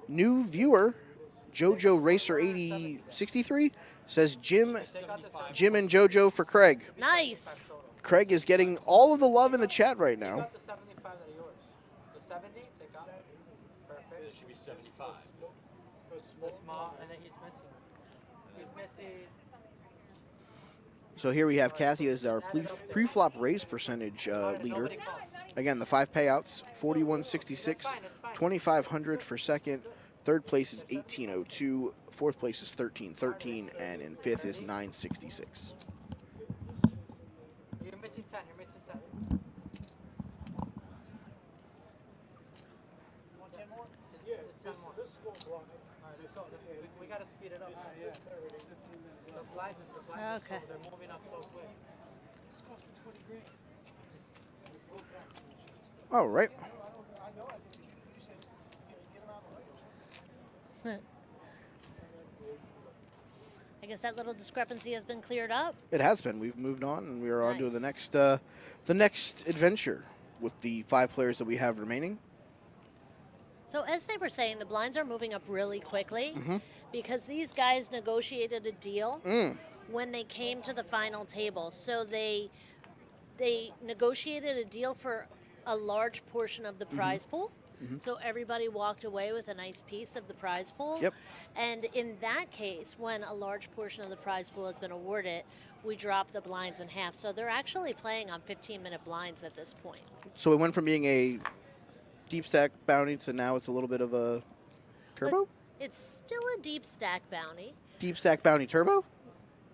New viewer, JoJo Racer 8063 says Jim and JoJo for Craig. Nice. Craig is getting all of the love in the chat right Take now. out the 75 that are yours. The 70, take out. Perfect. It should be 75. The small, and then he's missing. He's missing. So here we have Kathy as our pre-flop raise percentage leader. Again, the 5 payouts, 4166, 2500 for second. Third place is 1802. Fourth place is 1313, and in fifth is 966. You're missing 10. You're missing 10. It's 10 more. All right, let's go. We got to speed it up. The blinds, Okay. they're moving up so quick. All right. I guess that little discrepancy has been cleared up. It has been. We've moved on, and we are on to Nice. the next adventure with the 5 players that we have remaining. So as they were saying, the blinds are moving up really quickly because these guys negotiated a deal when they came to the final table. So they negotiated a deal for a large portion of the prize pool. So everybody walked away with a nice piece of the prize pool. Yep. And in that case, when a large portion of the prize pool has been awarded, we drop the blinds in half. So they're actually playing on 15-minute blinds at this point. So it went from being a deep stack bounty to now it's a little bit of a turbo? It's still a deep stack bounty. Deep stack bounty turbo?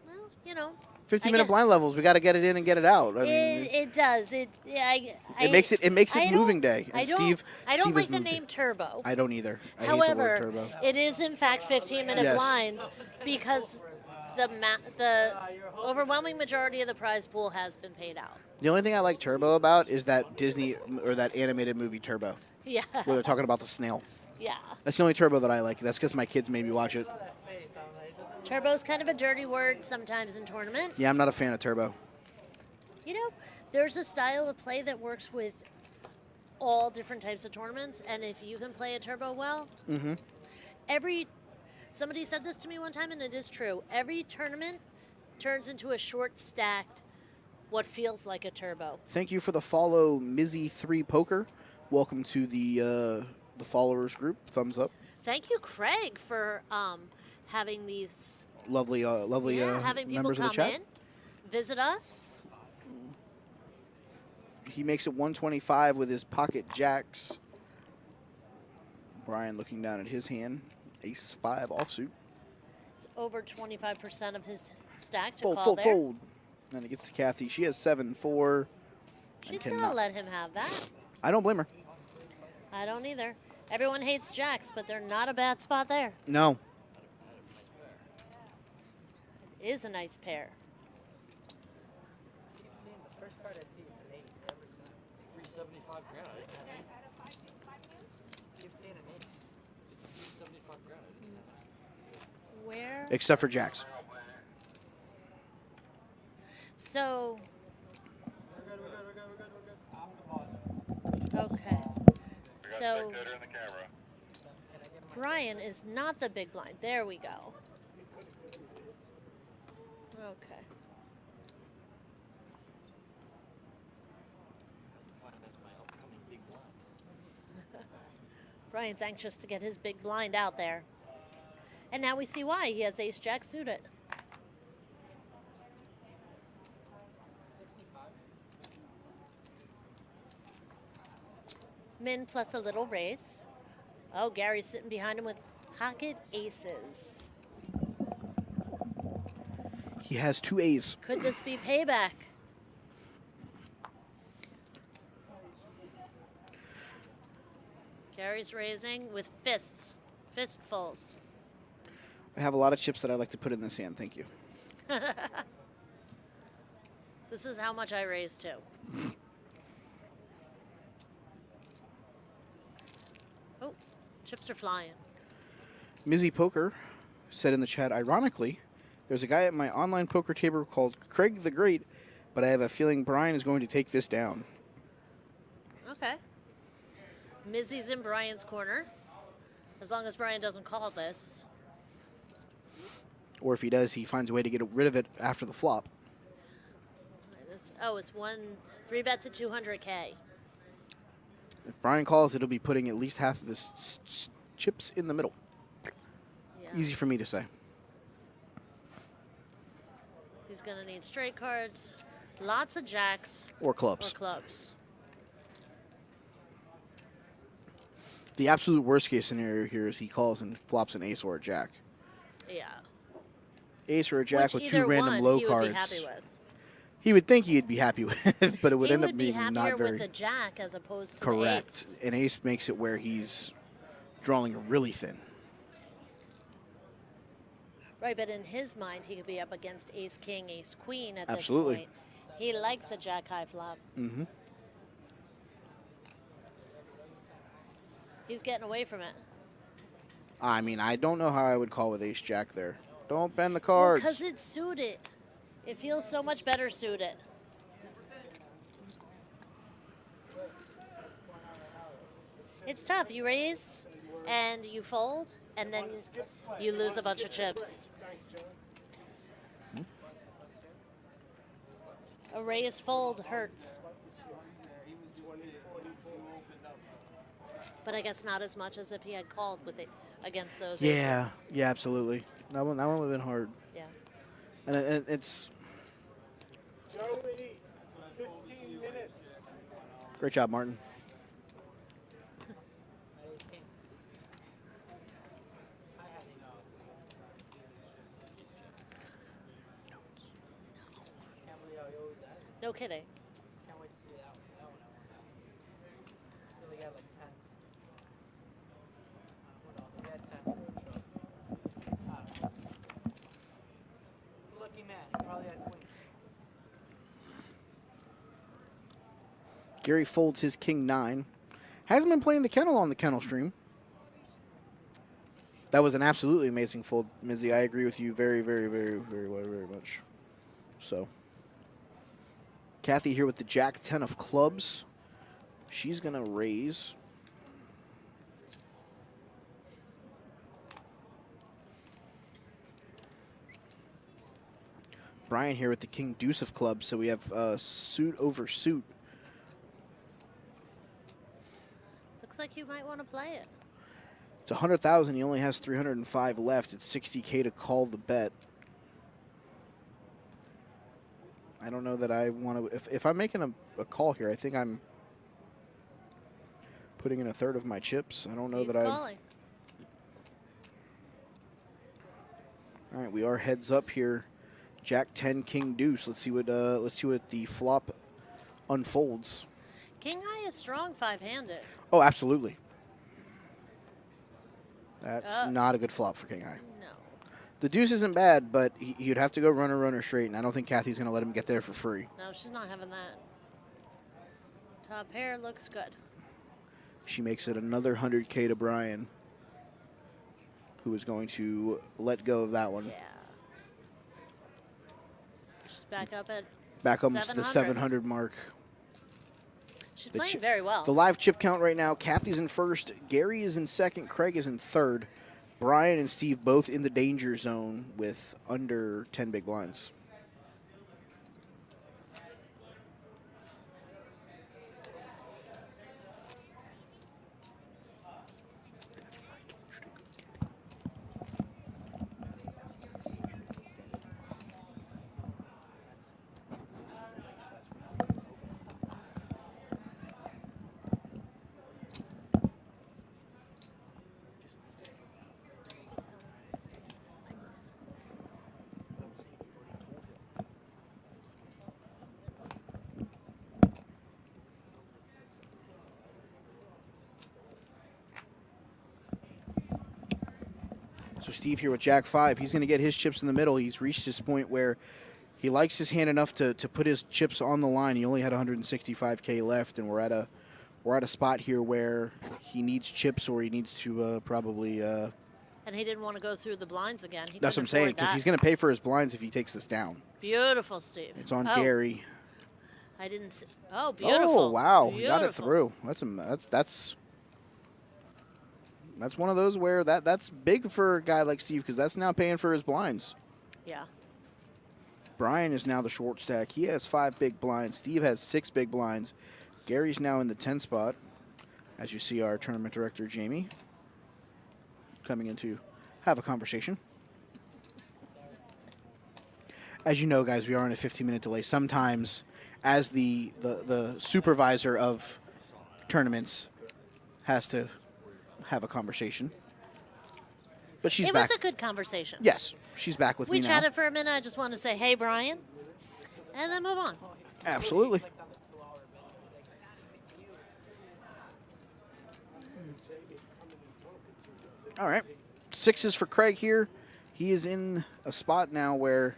Well, you know. 15-minute blind levels. We got to get it in and get it out. I mean, It does. It makes it I moving don't- day. And I don't, Steve, I don't Steve like has the moved name it. Turbo. I don't either. I hate the word However, turbo. it is in fact 15-minute Yes. blinds because the overwhelming majority of the prize pool has been paid out. The only thing I like turbo about is that Disney or that animated movie Turbo, Yeah. where they're talking about the snail. Yeah. That's the only turbo that I like. That's because my kids made me watch it. Turbo's kind of a dirty word sometimes in tournament. Yeah, I'm not a fan of turbo. You know, there's a style of play that works with all different types of tournaments, and if you can play a turbo well, somebody said this to me one time, and it is true. Every tournament turns into a short stacked, what feels like a turbo. Thank you for the follow, Mizzy3 Poker. Welcome to the followers group. Thumbs up. Thank you, Craig, for having these Lovely having people members of come the chat. in, visit us. He makes it 125 with his pocket jacks. Brian looking down at his hand. Ace-5 offsuit. It's over 25% of his stack to Fold, call fold, there. fold. Then it gets to Kathy. She has 7-4. She's going to let him have that. I don't blame her. I don't either. Everyone hates jacks, but they're not a bad spot there. No. It is a nice pair. The first card I see is an 8 every time. Free 75 grand. I didn't have any. an ace. It's 75 grand. I didn't know. Where? Except for jacks. So, We're good. okay. We got So, spectator in the camera. Brian is not the big blind. There we go. Okay. Fine, that's my upcoming big blind. Brian's anxious to get his big blind out there. And now we see why. He has ace jack suited. 65. Min plus a little raise. Oh, Gary's sitting behind him with pocket aces. He has 2 A's. Could this be payback? Gary's raising with fists. Fistfuls. I have a lot of chips that I like to put in this hand. Thank you. This is how much I raise too. Oh, chips are flying. Mizzy Poker said in the chat, ironically, there's a guy at my online poker table called Craig the Great, but I have a feeling Brian is going to take this down. Okay. Mizzy's in Brian's corner. As long as Brian doesn't call this. Or if he does, he finds a way to get rid of it after the flop. Oh, it's 3 bets at 200K. If Brian calls, it'll be putting at least half of his chips in the middle. Yeah. Easy for me to say. He's going to need straight cards, lots of jacks, Or clubs. or clubs. The absolute worst case scenario here is he calls and flops an ace or a jack. Yeah. Ace or a jack Which with 2 either random one low he cards. would be happy with. He would think he'd be happy with, but it would He end up would be being happier not very with a jack as opposed to correct. the ace. An ace makes it where he's drawing really thin. Right, but in his mind, he could be up against ace, king, ace, queen at Absolutely. this point. He likes a jack high flop. Mm-hmm. He's getting away from it. I mean, I don't know how I would call with ace jack there. Don't bend the cards. Because it's suited. It feels so much better suited. It's tough. You raise and you fold, and then you lose a bunch of chips. A raise fold hurts. But I guess not as much as if he had called with it against those Yeah, aces. yeah, absolutely. That one would have been hard. Yeah. And it's Joey, 15 minutes. great job, Martin. No kidding. Can't wait to see that one. That one I want. Really got like 10. What else? We had 10. I don't know. Lucky man. He probably had queens. Gary folds his king 9. Hasn't been playing the kennel on the kennel stream. That was an absolutely amazing fold, Mizzy. I agree with you very, very, very, very, very, very much. So, Kathy here with the jack 10 of clubs. She's going to raise. Brian here with the king deuce of clubs. So we have suit over suit. Looks like you might want to play it. It's 100,000. He only has 305 left. It's 60K to call the bet. I don't know that I want to. If I'm making a call here, I think I'm putting in a third of my chips. I don't know He's that I. calling. All right, we are heads up here. Jack 10, King Deuce. Let's see what the flop unfolds. King high is strong 5-handed. Oh, absolutely. That's not a good flop for King High. No. The deuce isn't bad, but he'd have to go runner straight, and I don't think Kathy's going to let him get there for free. No, she's not having that. Top pair looks good. She makes it another 100K to Brian, who is going to let go of that one. Yeah. She's back up at Back almost to the 700. 700 mark. She's The playing very well. The live chip count right now, Kathy's in first, Gary is in second, Craig is in third. Brian and Steve both in the danger zone with under 10 big blinds. So Steve here with Jack 5. He's going to get his chips in the middle. He's reached his point where he likes his hand enough to put his chips on the line. He only had 165K left, and we're at a spot here where he needs chips, or he needs to probably. And he didn't want to go through the blinds again. He That's what I'm couldn't saying, afford because that. he's going to pay for his blinds if he takes this down. Beautiful, Steve. It's on Oh, Gary. I didn't see. Oh, beautiful. Oh wow, he got it Beautiful. through. That's one of those where that's big for a guy like Steve, because that's now paying for his blinds. Yeah. Brian is now the short stack. He has 5 big blinds. Steve has 6 big blinds. Gary's now in the 10 spot. As you see, our tournament director, Jamie, coming in to have a conversation. As you know, guys, we are on a 15-minute delay. Sometimes, as the supervisor of tournaments has to have a conversation. But she's It back. was a good conversation. Yes, she's back with We me now. chatted for a minute. I just wanted to say, hey, Brian, and then move on. Absolutely. All right. 6s for Craig here. He is in a spot now where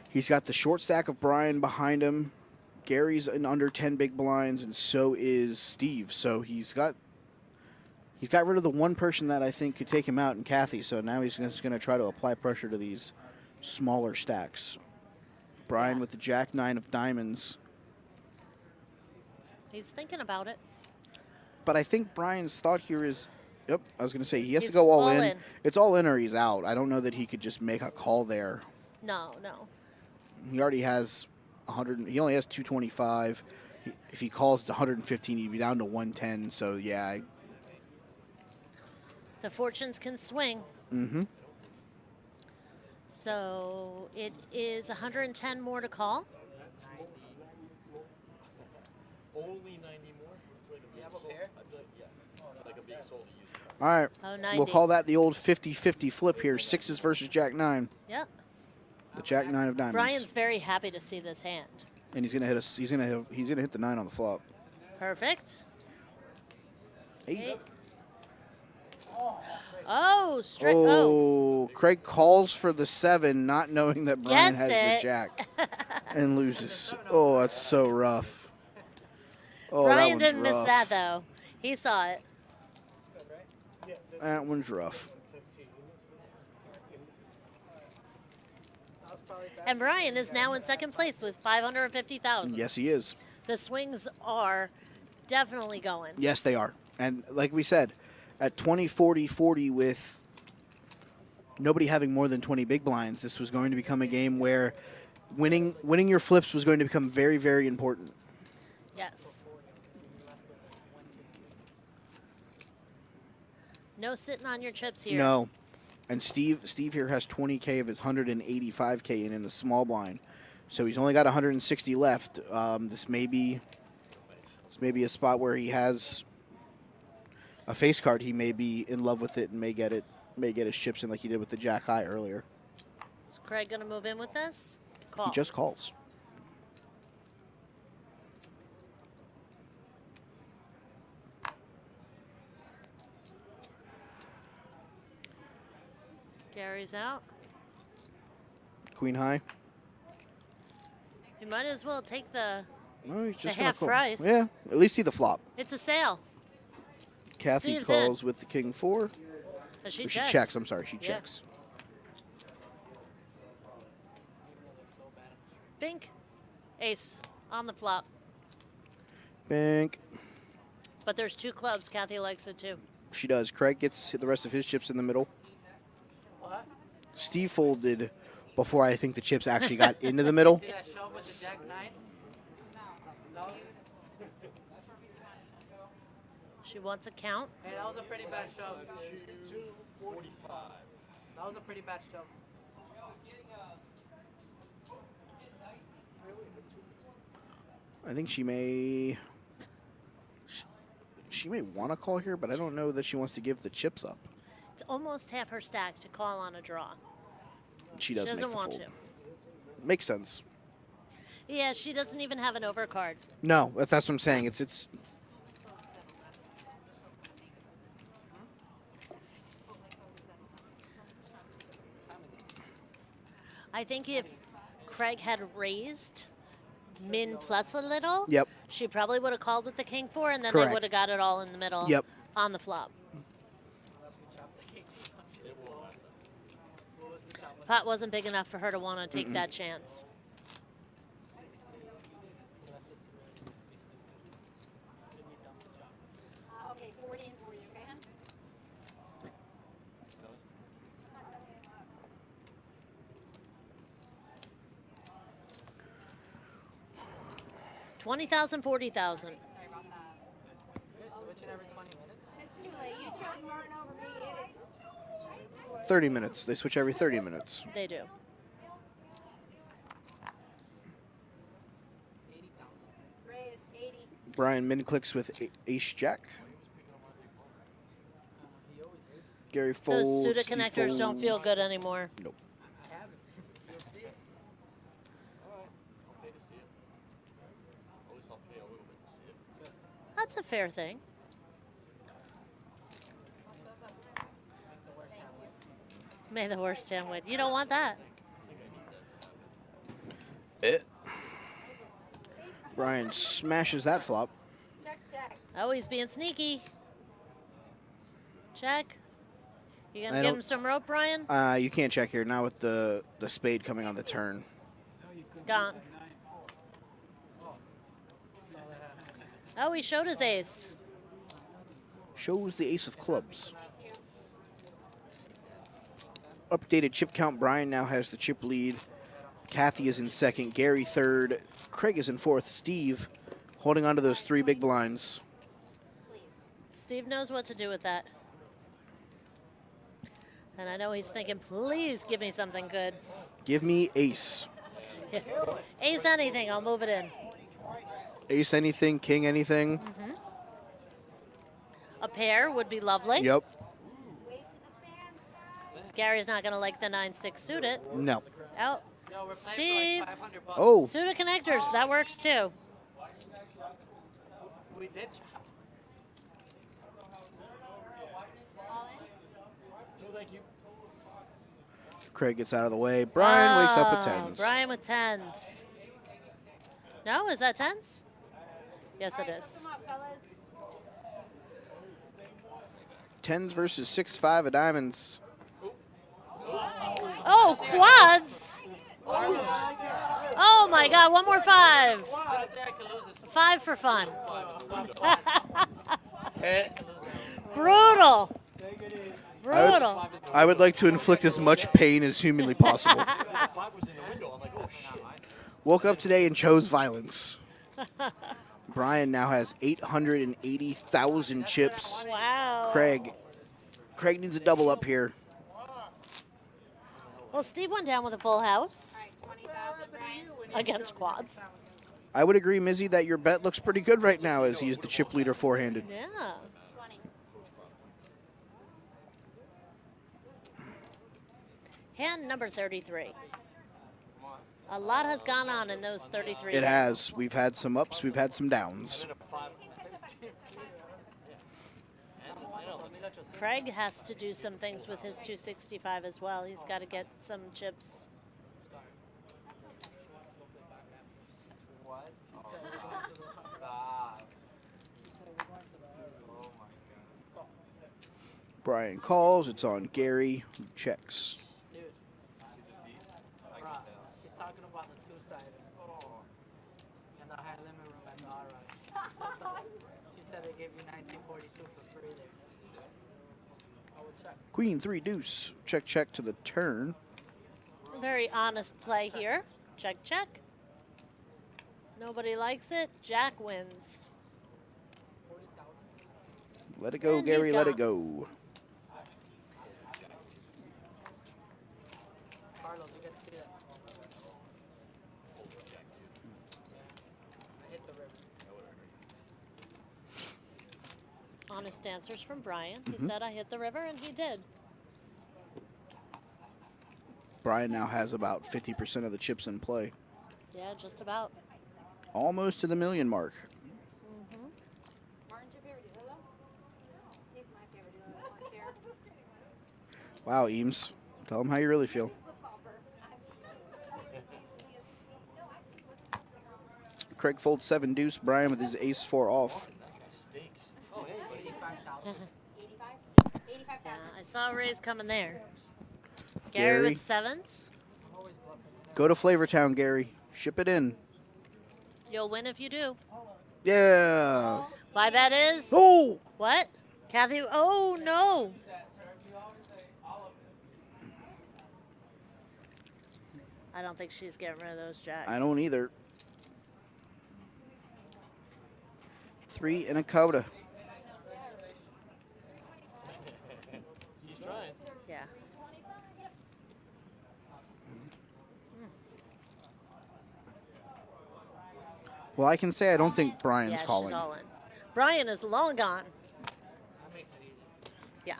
he's got the short stack of Brian behind him. Gary's in under 10 big blinds, and so is Steve. So he's got rid of the one person that I think could take him out in Kathy. So now he's just going to try to apply pressure to these smaller stacks. Brian with the Jack 9 of diamonds. He's thinking about it. But I think Brian's thought here is, yep, I was going to say, he has He's to go all all in. in. It's all in or he's out. I don't know that he could just make a call there. No, no. He already has 100. He only has 225. If he calls, it's 115. He'd be down to 110. So, yeah. The fortunes can swing. Mm-hmm. So it is 110 more to call. Only 90 more? It's like a big soul. I feel like, yeah. Like a big soul to use. All right. Oh, 90. We'll call that the old 50-50 flip here. 6s versus Jack 9. Yep. The Jack 9 of diamonds. Brian's very happy to see this hand. And he's gonna hit us. He's gonna hit the 9 on the flop. Perfect. 8. Oh, straight. Oh. Oh, Craig calls for the 7, not knowing that Brian Gets has it. the Jack, and loses. Oh, that's so rough. Oh, Brian that one's didn't miss rough. that, though. He saw it. That one's rough. And Brian is now in second place with 550,000. Yes, he is. The swings are definitely going. Yes, they are. And like we said, at 20, 40, 40 with nobody having more than 20 big blinds, this was going to become a game where winning your flips was going to become very, very important. Yes. No sitting on your chips here. No. And Steve here has 20K of his 185K in the small blind. So he's only got 160 left. This may be a spot where he has a face card. He may be in love with it and may get his chips in like he did with the Jack High earlier. Is Craig going to move in with this? Call. He just calls. Gary's out. Queen High. You might as well take the. No, he's just The gonna half call. price. Yeah, at least see the flop. It's a sale. Kathy Steve's calls with the king 4. She Or she checked. checks. I'm sorry, she Yeah. checks. Bink. Ace on the flop. Bank. But there's 2 clubs. Kathy likes it too. She does. Craig gets the rest of his chips in the middle. What? Steve folded before I think the chips actually got into the middle. See that shove with the jack 9? No. She wants a count. Hey, that was a pretty bad shove. 245. That was a pretty bad shove. I think she may want to call here, but I don't know that she wants to give the chips up. It's almost half her stack to call on a draw. She does She make doesn't the want fold. to. Makes sense. Yeah, she doesn't even have an overcard. No, that's what I'm saying. It's I think if Craig had raised min plus a little, Yep. she probably would have called with the king 4, and then Correct. they would have got it all in the middle Yep. on the flop. Pot wasn't big enough for her to want to take that chance. Okay, 40 and 40, okay, hon? $20,000, $40,000. Sorry about that. You're switching every 20 minutes? It's too late. You chose Martin over me. 30 minutes. They switch every 30 minutes. They do. Ray is 80. Brian min clicks with ace jack. Gary folds. Those Suda Steve connectors don't feel folds. good anymore. Nope. I haven't. You'll see it. I'll pay to see it. At least I'll pay a little bit to see it. That's a fair thing. May the worst hand win. You don't want that. Brian smashes that flop. Check, check. Oh, he's being sneaky. Check. You I gonna give don't- him some rope, Brian? You can't check here now with the spade coming on the turn. Gone. Oh, he showed his ace. Shows the ace of clubs. Updated chip count. Brian now has the chip lead. Kathy is in second. Gary third. Craig is in fourth. Steve holding on to those 3 big blinds. Steve knows what to do with that. And I know he's thinking, please give me something good. Give me ace. Ace anything, I'll move it in. Ace anything, king anything. A pair would be lovely. Yep. Gary's not going to like the 9-6 suited. No. Out. Yo, we're playing Steve. for like 500 bucks. Oh, Suda connectors, that works too. We did chop. All in? No, thank you. Craig gets out of the way. Brian wakes up with Oh, tens. Brian with 10s. No, is that 10s? Yes, it is. Come up, fellas. Tens versus 6-5 of diamonds. Oh, quads. Oh my God, one more 5. I don't think I can lose this. 5 for fun. Brutal. Brutal. I would like to inflict as much pain as humanly possible. 5 was in the window. I'm like, oh shit. Woke up today and chose violence. Brian now has 880,000 chips. Wow. Craig needs a double up here. Well, Steve went down with a full house All right, 20,000, Brian. against quads. I would agree, Mizzy, that your bet looks pretty good right now as he is the chip leader four-handed. Yeah. 20. Hand number 33. A lot has gone on in those 33. It has. We've had some ups, we've had some downs. Craig has to do some things with his 265 as well. He's got to get some chips. What? Stop. Oh my god. Brian calls. It's on Gary, who checks. Dude. Bruh, she's talking about the two-sided. And the high limit room at the R-Rise. She said they gave you 1942 for free there. I will check. Queen 3 deuce. Check, check to the turn. Very honest play here. Check, check. Nobody likes it. Jack wins. 40,000. Let it go, And he's Gary. Let it gone. go. Carlos, you get to see that. I hit the river. Honest answers from Brian. He said I hit the river, and he did. Brian now has about 50% of the chips in play. Yeah, just about. Almost to the million mark. Martin's your favorite dealer, though? He's my favorite dealer, that one share. Wow, Eames. Tell him how you really feel. Craig folds 7 deuce. Brian with his ace 4 off. Stinks. 85,000. 85? Yeah, 85,000. I saw a raise coming there. Gary Gary. with 7s. I'm always bluffing. Go to Flavortown, Gary. Ship it in. You'll win if you do. Yeah. My bet is... Oh! What? Kathy? Oh, no. I don't think she's getting rid of those jacks. I don't either. 3 and a coda. He's trying. Yeah. Well, I can say I don't think Brian's Yeah, calling. she's all in. Brian is long gone. That makes it easy. Yeah.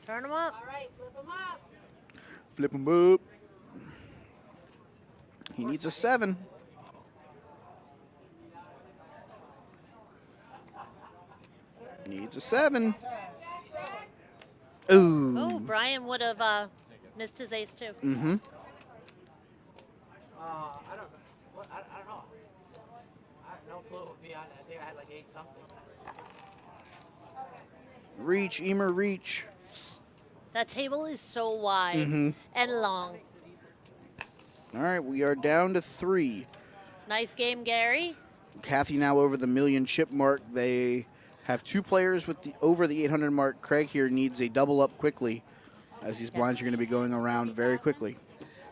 Turn him up. All right, flip him up. Flip him up. He needs a 7. Needs a 7. Ooh. Oh, Brian would have missed his ace, too. Mm-hmm. I don't know. What, I don't know. I have no clue what would be on it. I think I had like 8 something. Reach, Emer, reach. That table is so wide and long. All right, we are down to 3. Nice game, Gary. Kathy now over the million chip mark. They have 2 players with the over the 800 mark. Craig here needs a double up quickly, as these blinds are going to be going around very quickly.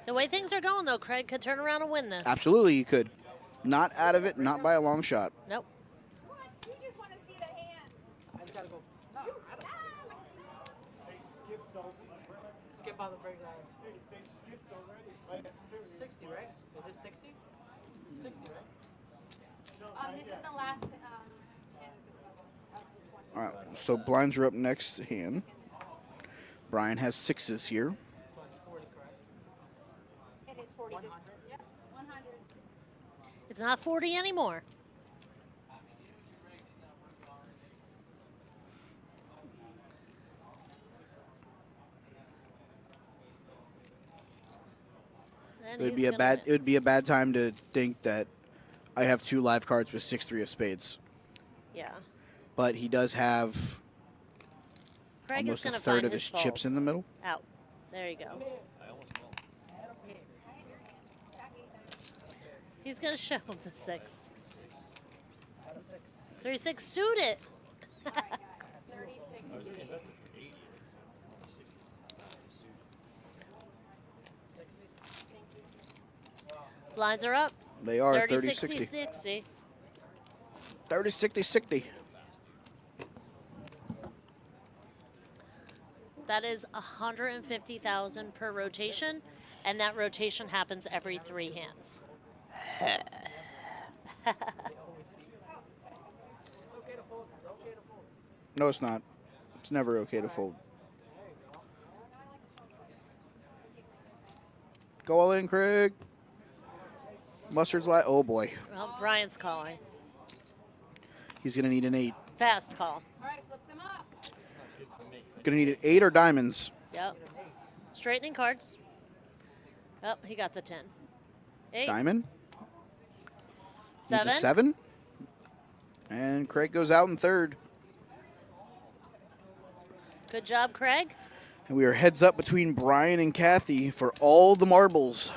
The way things are going, though, Craig could turn around and win this. Absolutely, you could. Not out of it, not by a long shot. Nope. I just gotta go. No, I don't. Skip on the break line. 60, right? Is it 60? 60, right? This is the last hand of this level, up to 20. All right, so blinds are up next hand. Brian has 6s here. So it's 40, correct? It is 40. 100? Yep, 100. It's not 40 anymore. And It would he's be a gonna bad. win. It would be a bad time to think that I have 2 live cards with 6-3 of spades. Yeah. But he does have Craig is almost going a to third find of his fault. chips in the middle. Out. There you go. I almost won. He's going to show him the 6. 36, suit it. 36. I was only invested for 80. Blinds are up. They are 30, 30, 60, 60. 60. 30, 60, 60. That is 150,000 per rotation, and that rotation happens every 3 hands. It's okay to fold. It's okay to fold. No, it's not. It's never okay to fold. Go all in, Craig. Mustard's light. Oh boy, Well, Brian's calling. he's gonna need an 8. Fast call. All right, flip them up. Gonna need an 8 or diamonds. Yep. Straightening cards. Oh, he got the 10. 8. Diamond. Needs 7. a 7. And Craig goes out in third. Good job, Craig. And we are heads up between Brian and Kathy for all the marbles.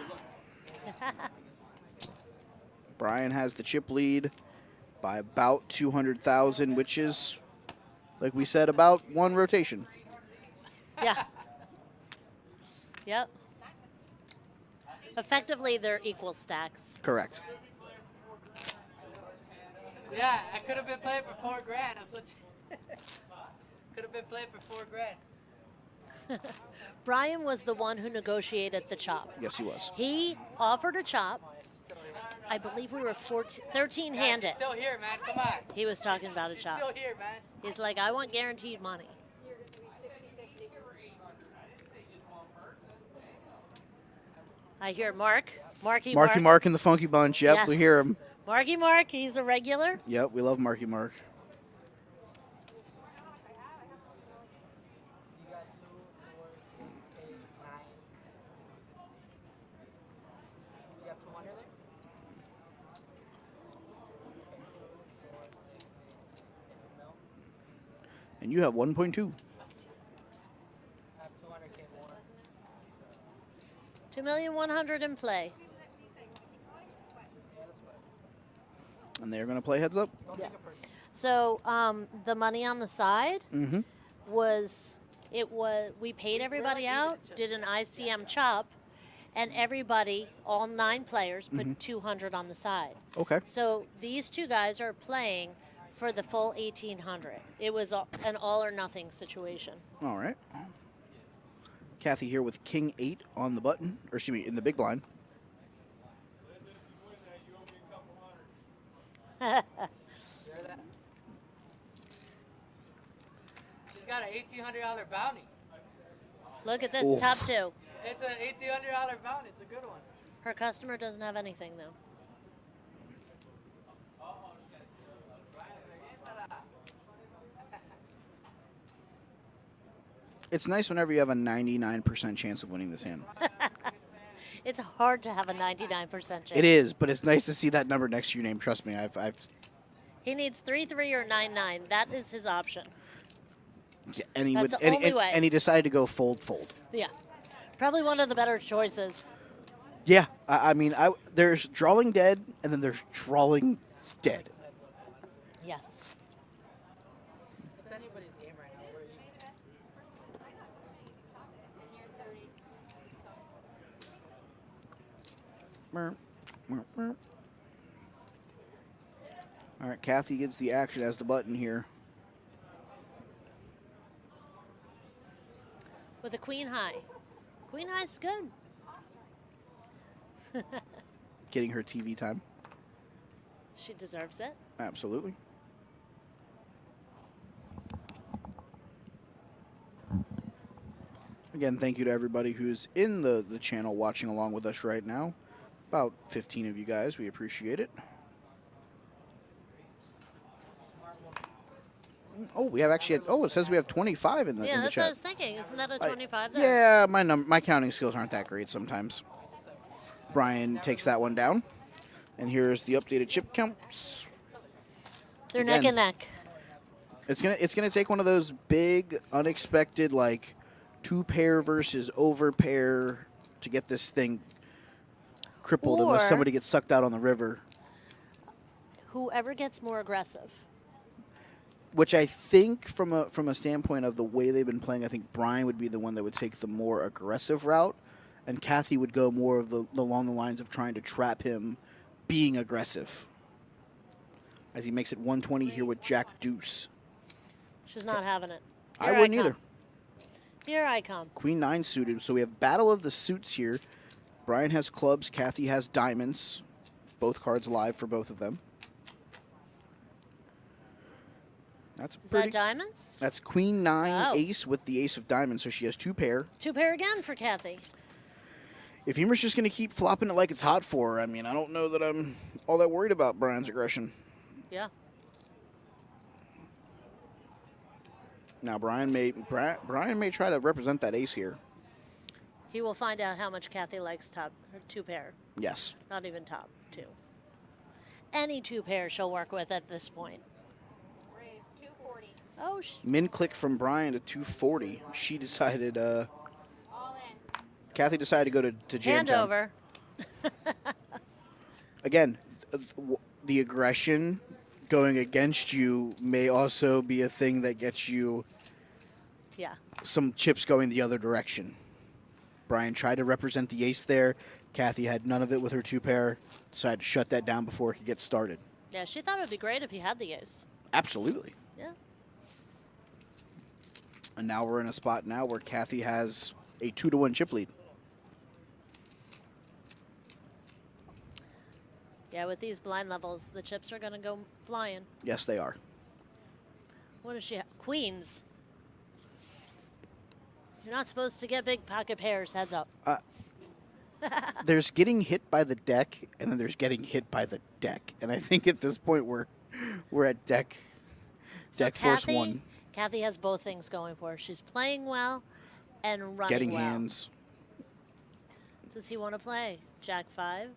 Brian has the chip lead by about 200,000, which is, like we said, about one rotation. Yeah. Yep. Effectively, they're equal stacks. Correct. Yeah, I could have been playing for $4 grand. Could have been playing for $4 grand. Brian was the one who negotiated the chop. Yes, he was. He offered a chop. I believe we were 13-handed. Still here, man. Come on. He was talking about a chop. Still here, man. He's like, I want guaranteed money. I hear Mark. Marky Mark and the Funky Bunch. Yep, Yes. we hear him. Marky Mark, he's a regular. Yep, we love Marky Mark. You got 2, 4, 6, 8, 9. You have 200 there? Okay, 2, 4, 6, 8 mil. And you have 1.2. I have 200K more. 2,100,000 in play. And they're going to play heads up. Don't take it personal. So the money on the side Mm-hmm. was we paid everybody out, did an ICM chop, and everybody, all 9 players, put 200 on the side. Okay. So these 2 guys are playing for the full 1,800. It was an all or nothing situation. All right. Kathy here with King 8 on the button, or excuse me, in the big blind. Hear that? She's got an $1,800 bounty. Look at this, Oof. top 2. It's an $1,800 bounty. It's a good one. Her customer doesn't have anything, though. It's nice whenever you have a 99% chance of winning this hand. It's hard to have a 99% chance. It is, but it's nice to see that number next to your name. Trust me, I've He needs 3-3 or 9-9. That is his option. yeah, and he That's would, the and, only and, way. and he decided to go fold. Yeah. Probably one of the better choices. Yeah, I mean, there's drawing dead, and then there's drawing dead. Yes. It's anybody's game right now. We're even. All right, Kathy gets the action as the button here. With a queen high. Queen high's good. Getting her TV time. She deserves it. Absolutely. Again, thank you to everybody who's in the channel watching along with us right now. About 15 of you guys. We appreciate it. Oh, we have actually had, oh, it says we have 25 in the, Yeah, in the that's chat. what I was thinking. Isn't that a 25 there? Yeah, my counting skills aren't that great sometimes. Brian takes that one down. And here's the updated chip counts. They're neck Again. and neck. It's gonna take one of those big, unexpected, like 2-pair versus over-pair to get this thing crippled unless Or- somebody gets sucked out on the river. Whoever gets more aggressive. Which I think, from a standpoint of the way they've been playing, I think Brian would be the one that would take the more aggressive route, and Kathy would go more of the along the lines of trying to trap him being aggressive. As he makes it 120 here with Jack Deuce. She's not having it. I Here wouldn't come. either. Here I come. Queen 9 suited. So we have battle of the suits here. Brian has clubs. Kathy has diamonds. Both cards live for both of them. That's Is pretty. that diamonds? That's Queen 9 Oh. ace with the ace of diamonds. So she has 2 pair. 2 pair again for Kathy. If Emer's just going to keep flopping it like it's hot for her, I mean, I don't know that I'm all that worried about Brian's aggression. Yeah. Now Brian may try to represent that ace here. He will find out how much Kathy likes top 2 pair. Yes. Not even top 2. Any 2 pair she'll work with at this point. Raise 240. Oh, Min click from Brian to 240. She decided, All in. Kathy decided to go to Jam hand Town. over. Again, the aggression going against you may also be a thing that gets you Yeah. some chips going the other direction. Brian tried to represent the ace there. Kathy had none of it with her 2-pair. Decided to shut that down before it could get started. Yeah, she thought it would be great if he had the ace. Absolutely. Yeah. And now we're in a spot now where Kathy has a 2-to-1 chip lead. Yeah, with these blind levels, the chips are going to go flying. Yes, they are. What does she have? Queens. You're not supposed to get big pocket pairs. Heads up. There's getting hit by the deck, and then there's getting hit by the deck. And I think at this point we're at deck force 1. Kathy has both things going for her. She's playing well and running Getting well. hands. Does he want to play Jack 5?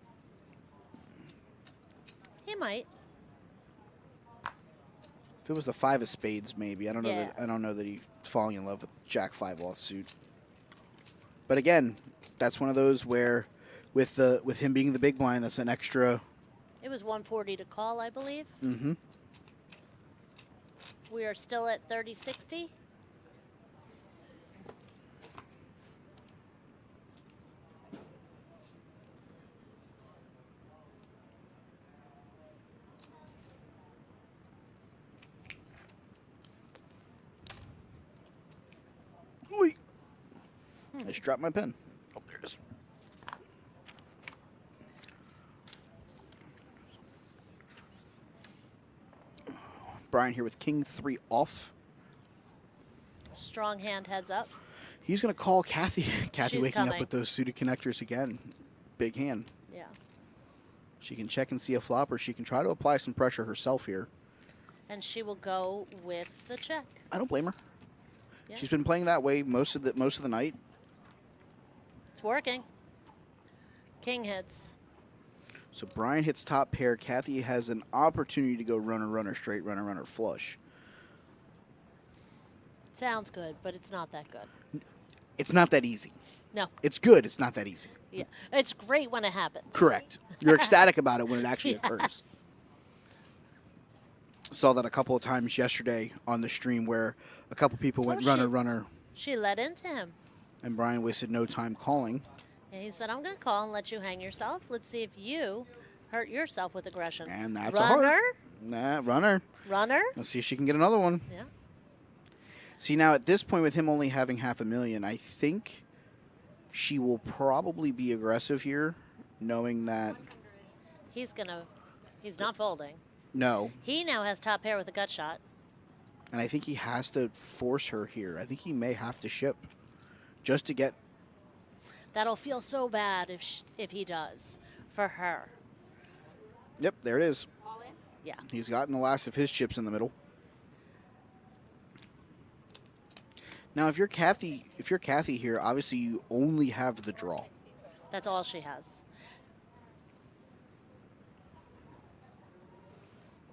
He might. If it was the 5 of spades, maybe. I don't know. Yeah. I don't know that he's falling in love with Jack 5 offsuit. But again, that's one of those where, with him being the big blind, that's an extra. It was 140 to call, I believe. Mm-hmm. We are still at 30-60. I just dropped my pen. Oh, there it is. Brian here with King 3 off. Strong hand heads up. He's going to call Kathy. Kathy She's waking up coming. with those suited connectors again. Big hand. Yeah. She can check and see a flop, or she can try to apply some pressure herself here. And she will go with the check. I don't blame her. Yeah. She's been playing that way most of the night. It's working. King hits. So Brian hits top pair. Kathy has an opportunity to go runner, runner straight, runner, runner flush. Sounds good, but it's not that good. It's not that easy. No. It's good. It's not that easy. Yeah. It's great when it happens. Correct. You're ecstatic about it when it actually occurs. Yes. Saw that a couple of times yesterday on the stream where a couple people went Oh, runner, she- runner, She led into him. and Brian wasted no time calling. And he said, I'm going to call and let you hang yourself. Let's see if you hurt yourself with aggression. And that's runner, a heart. Nah, runner. runner. Let's see if she can get another one. Yeah. See, now at this point with him only having $500,000, I think she will probably be aggressive here, knowing that, He's not folding. no. He now has top pair with a gut shot. And I think he has to force her here. I think he may have to ship just to get. That'll feel so bad if he does for her. Yep, there it is. All in. Yeah. He's gotten the last of his chips in the middle. Now, if you're Kathy here, obviously you only have the draw. That's all she has.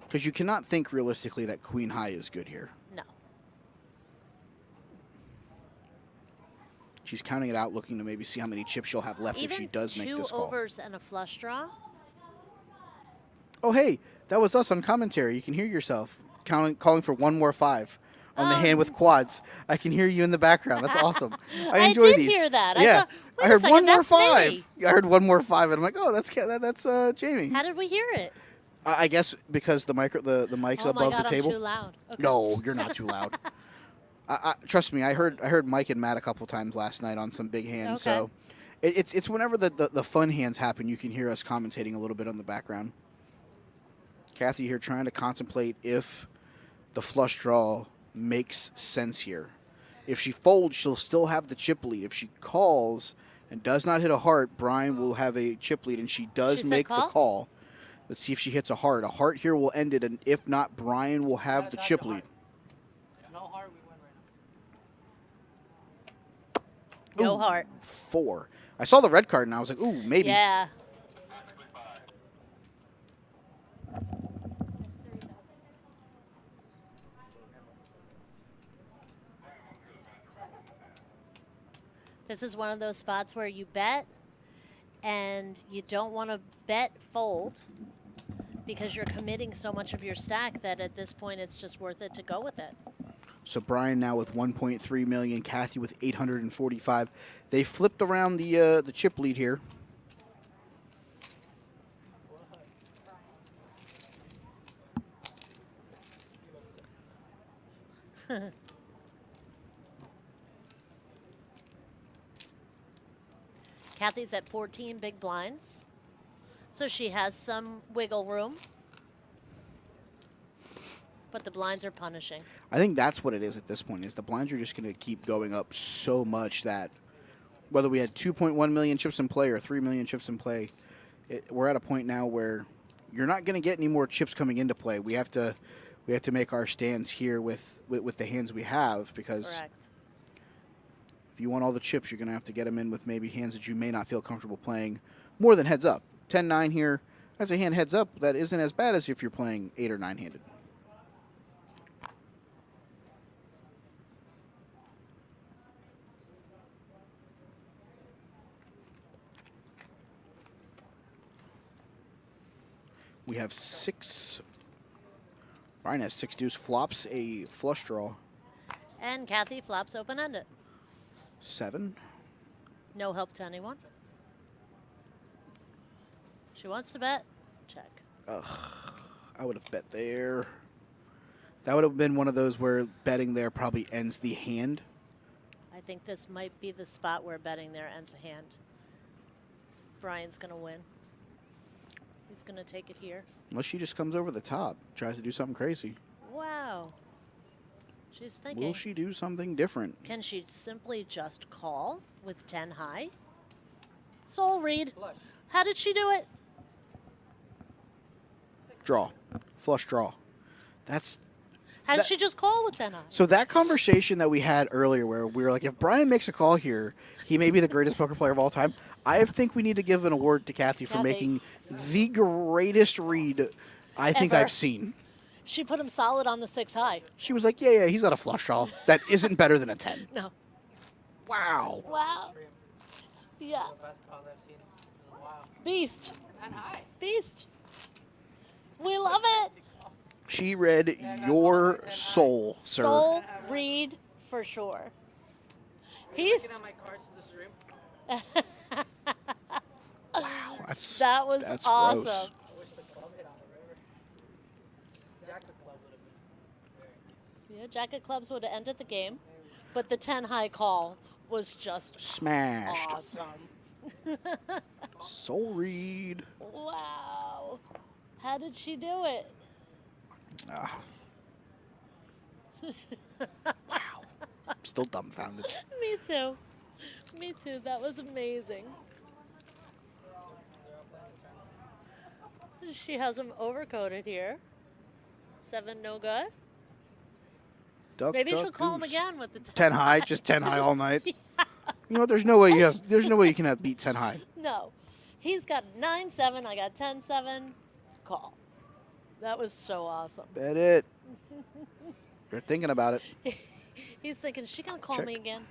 Because you cannot think realistically that Queen High is good here. No. She's counting it out, looking to maybe see how many chips she'll have left Even if she does make this two call. overs and a flush draw. Oh, hey, that was us on commentary. You can hear yourself calling for one more 5 on the hand with quads. I can hear you in the background. That's awesome. I enjoy did these. hear that. Yeah, I thought, wait I a heard second, one more that's 5. me. I heard one more 5, and I'm like, oh, that's Jamie. How did we hear it? I guess because the mic's Oh my above God, the table. I'm too loud. Okay. No, you're not too loud. Trust me, I heard Mike and Matt a couple times last night on some big hands. Okay. So it's whenever the fun hands happen, you can hear us commentating a little bit on the background. Kathy here trying to contemplate if the flush draw makes sense here. If she folds, she'll still have the chip lead. If she calls and does not hit a heart, Brian will have a chip lead, and she does She said make the call? call. Let's see if she hits a heart. A heart here will end it, and if not, Brian will have the chip lead. No heart, we win right now. No Ooh, heart. 4. I saw the red card, and I was like, ooh, maybe. Yeah. This is one of those spots where you bet and you don't want to bet fold because you're committing so much of your stack that at this point it's just worth it to go with it. So Brian now with 1.3 million, Kathy with 845. They flipped around the chip lead here. Kathy's at 14 big blinds, so she has some wiggle room. But the blinds are punishing. I think that's what it is at this point, is the blinds are just going to keep going up so much that whether we had 2.1 million chips in play or 3 million chips in play, we're at a point now where you're not going to get any more chips coming into play. We have to make our stands here with the hands we have, because Correct. if you want all the chips, you're going to have to get them in with maybe hands that you may not feel comfortable playing more than heads up. 10-9 here, that's a hand heads up that isn't as bad as if you're playing 8 or 9 handed. We have 6. Brian has 6 deuce, flops a flush draw. And Kathy flops open-ended. 7. No help to anyone. She wants to bet. Check. I would have bet there. That would have been one of those where betting there probably ends the hand. I think this might be the spot where betting there ends the hand. Brian's going to win. He's going to take it here. Unless she just comes over the top, tries to do something crazy. Wow. She's thinking. Will she do something different? Can she simply just call with 10 high? Soul read. Flush. How did she do it? Draw. Flush draw. That's How did That- she just call with 10 high? so that conversation that we had earlier where we were like, if Brian makes a call here, he may be the greatest poker player of all time. I think we need to give an award to Kathy for Kathy. making the greatest read I think Ever. I've seen. She put him solid on the 6 high. She was like, yeah, he's got a flush draw. That isn't better than a 10. No. Wow. Wow. Yeah. The best calls I've seen in a while. Beast. 10 high. Beast. We love it. She read your soul, sir. Soul read for sure. He's Looking at my cards to the stream. that was that's awesome. gross. I wish the club hit on the river. Jack the club would have been very nice. Yeah, Jack of Clubs would have ended the game, but the 10 high call was just Smashed. awesome. Soul read. Wow. How did she do it? Ah. Wow. I'm still dumbfounded. Me too. Me too. That was amazing. She has him overcoated here. 7 no good. Duck, Maybe duck, she'll call him goose. again with the 10, 10 high, just 10 high all night. You know, there's no way you can beat 10 high. No. He's got 9-7. I got 10-7. Call. That was so awesome. Bet it. You're thinking about it. He's thinking, is she going to call Check. me again?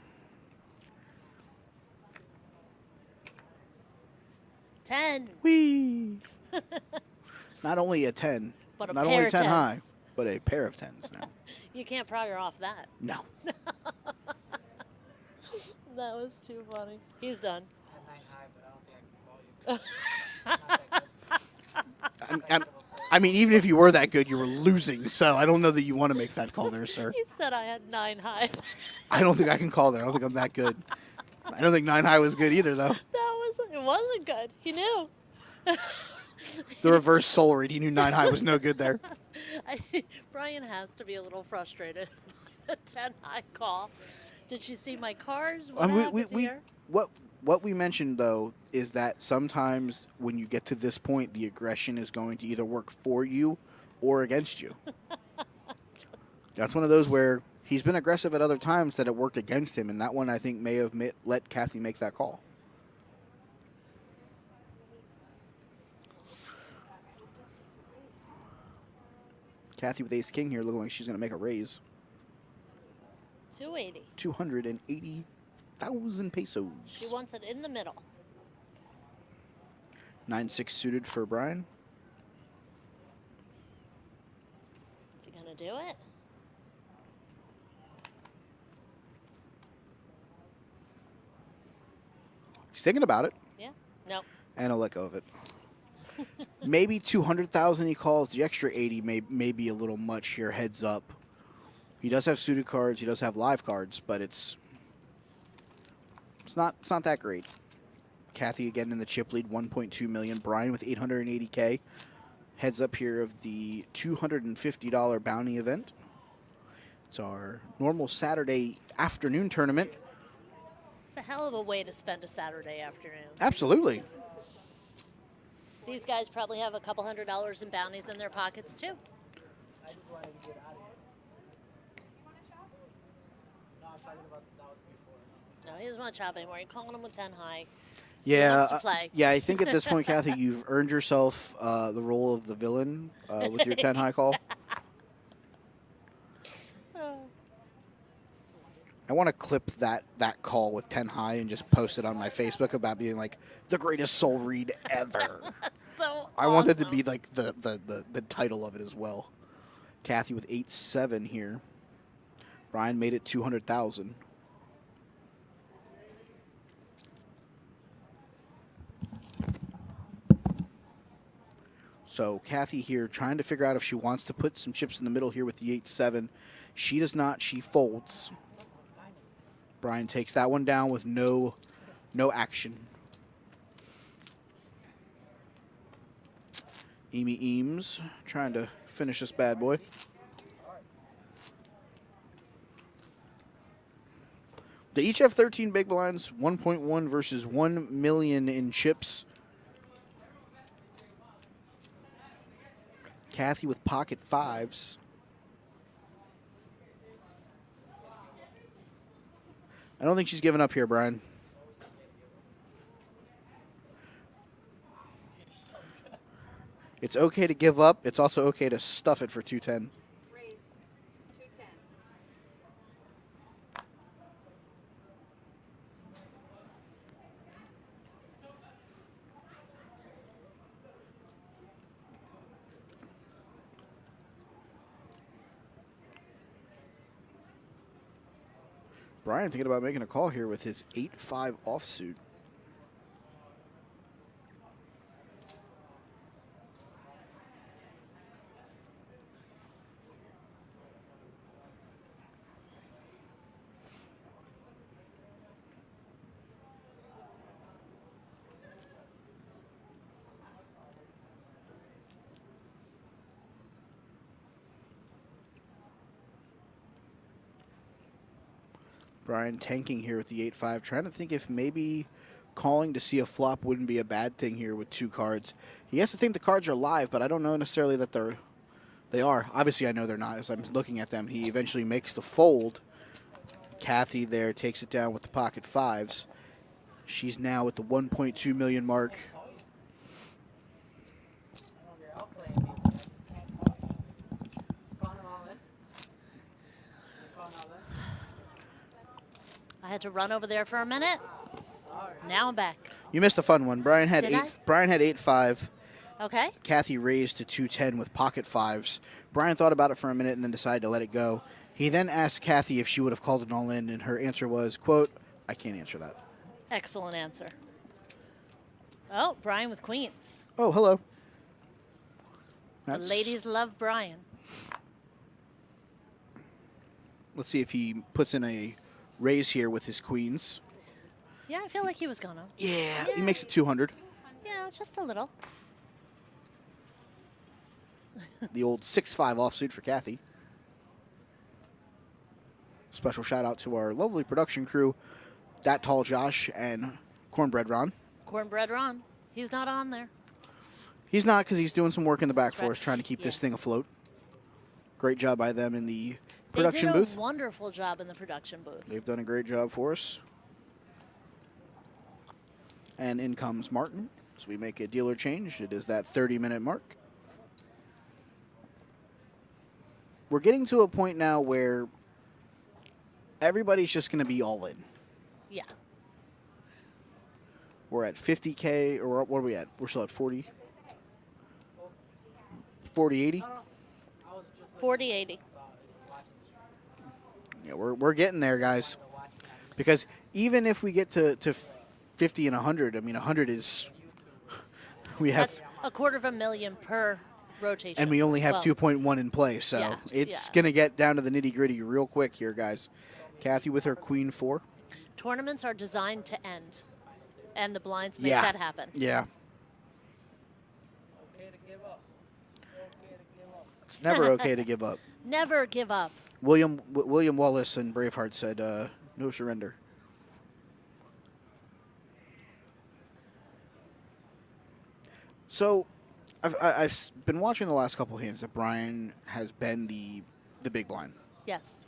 10. Whee! Not only a 10, But a not pair only of 10 high, 10s. but a pair of 10s now. You can't pry her off that. No. That was too funny. He's done. I had 9 high, but I don't think I can call you. Not that good. I mean, even if you were that good, you were losing. So I don't know that you want to make that call there, sir. He said I had 9 high. I don't think I can call there. I don't think I'm that good. I don't think 9 high was good either, though. It wasn't good. He knew. The reverse soul read. He knew 9 high was no good there. Brian has to be a little frustrated by the 10 high call. Did she see my cards? What happened here? What we mentioned, though, is that sometimes when you get to this point, the aggression is going to either work for you or against you. That's one of those where he's been aggressive at other times that it worked against him, and that one I think may have let Kathy make that call. Kathy with ace-king here looking like she's going to make a raise. 280. 283. 1,000 pesos. She wants it in the middle. 9-6 suited for Brian. Is he going to do it? He's thinking about it, Yeah. Nope. and he'll let go of it. Maybe 200,000 he calls. The extra 80 may be a little much here, heads up. He does have suited cards. He does have live cards, but it's not that great. Kathy again in the chip lead, 1.2 million. Brian with 880K. Heads up here of the $250 bounty event. It's our normal Saturday afternoon tournament. It's a hell of a way to spend a Saturday afternoon. Absolutely. These guys probably have a couple $100 in bounties in their pockets too. I just wanted to get out of here. No, I was talking about that was before. No, he doesn't want to chop anymore. You're calling him with 10 high. Yeah, wants to play. yeah. I think at this point, Kathy, you've earned yourself the role of the villain with your 10 high call. I want to clip that call with 10 high and just post it on my Facebook about being like the greatest soul read ever. So I want that to awesome. be like the title of it as well. Kathy with 8-7 here. Brian made it 200,000. So Kathy here trying to figure out if she wants to put some chips in the middle here with the 8-7. She does not. She folds. Brian takes that one down with no action. Amy Eames trying to finish this bad boy. They each have 13 big blinds, 1.1 versus 1 million in chips. Kathy with pocket fives. I don't think she's giving up here, Brian. It's okay to give up. It's also okay to stuff it for 210. Raise 210. Brian thinking about making a call here with his 8-5 offsuit. Brian tanking here with the 8-5, trying to think if maybe calling to see a flop wouldn't be a bad thing here with two cards. He has to think the cards are live, but I don't know necessarily that they are. Obviously, I know they're not as I'm looking at them. He eventually makes the fold. Kathy there takes it down with the pocket fives. She's now at the 1.2 million mark. I had to run over there for a minute. Now I'm back. You missed a fun one. Brian had Did I? Brian had 8-5. Okay. Kathy raised to 210 with pocket fives. Brian thought about it for a minute and then decided to let it go. He then asked Kathy if she would have called it all in, and her answer was, quote, "I can't answer that." Excellent answer. Oh, Brian with queens. Oh, hello. The ladies love Brian. Let's see if he puts in a raise here with his queens. Yeah, I feel like he was gonna. Yeah, he makes it 200. Yeah, just a little. The old 6-5 offsuit for Kathy. Special shout out to our lovely production crew, That Tall Josh and Cornbread Ron. Cornbread Ron. He's not on there. He's not because he's doing some work in the back That's for right. us, trying to keep this Yeah. thing afloat. Great job by them in the production They did booth. a wonderful job in the production booth. They've done a great job for us. And in comes Martin. So we make a dealer change. It is that 30-minute mark. We're getting to a point now where everybody's just going to be all in. Yeah. We're at 50K, or what are we at? We're still at 40. 40-80. I was just 40-80. watching the stream. Yeah, we're getting there, guys. Because even if we get to 50 and 100, I mean 100 is we have, That's $250,000 per rotation. and we only have Well, 2.1 in play, so Yeah, it's yeah. gonna get down to the nitty gritty real quick here, guys. Kathy with her queen 4. Tournaments are designed to end, and the blinds make Yeah, that happen. yeah. Okay to give up. Okay to give up. It's never okay to give up. Never give up. William Wallace and Braveheart said, "No surrender." So, I've been watching the last couple hands that Brian has been the big blind. Yes.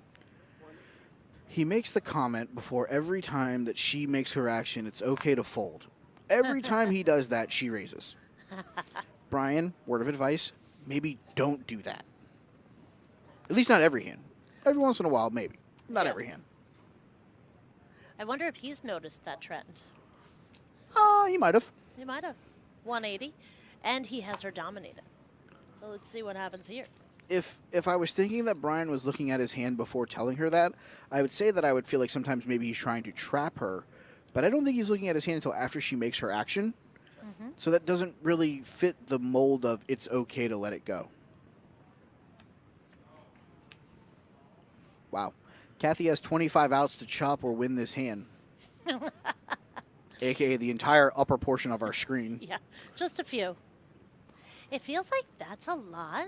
He makes the comment before every time that she makes her action, it's okay to fold. Every time he does that, she raises. Brian, word of advice, maybe don't do that. At least not every hand. Every once in a while, maybe. Not Yeah. every hand. I wonder if he's noticed that trend. He might have. He might have. 180, and he has her dominated. So let's see what happens here. If I was thinking that Brian was looking at his hand before telling her that, I would say that I would feel like sometimes maybe he's trying to trap her. But I don't think he's looking at his hand until after she makes her action. Mm-hmm. So that doesn't really fit the mold of it's okay to let it go. Wow. Kathy has 25 outs to chop or win this hand. AKA the entire upper portion of our screen. Yeah, just a few. It feels like that's a lot.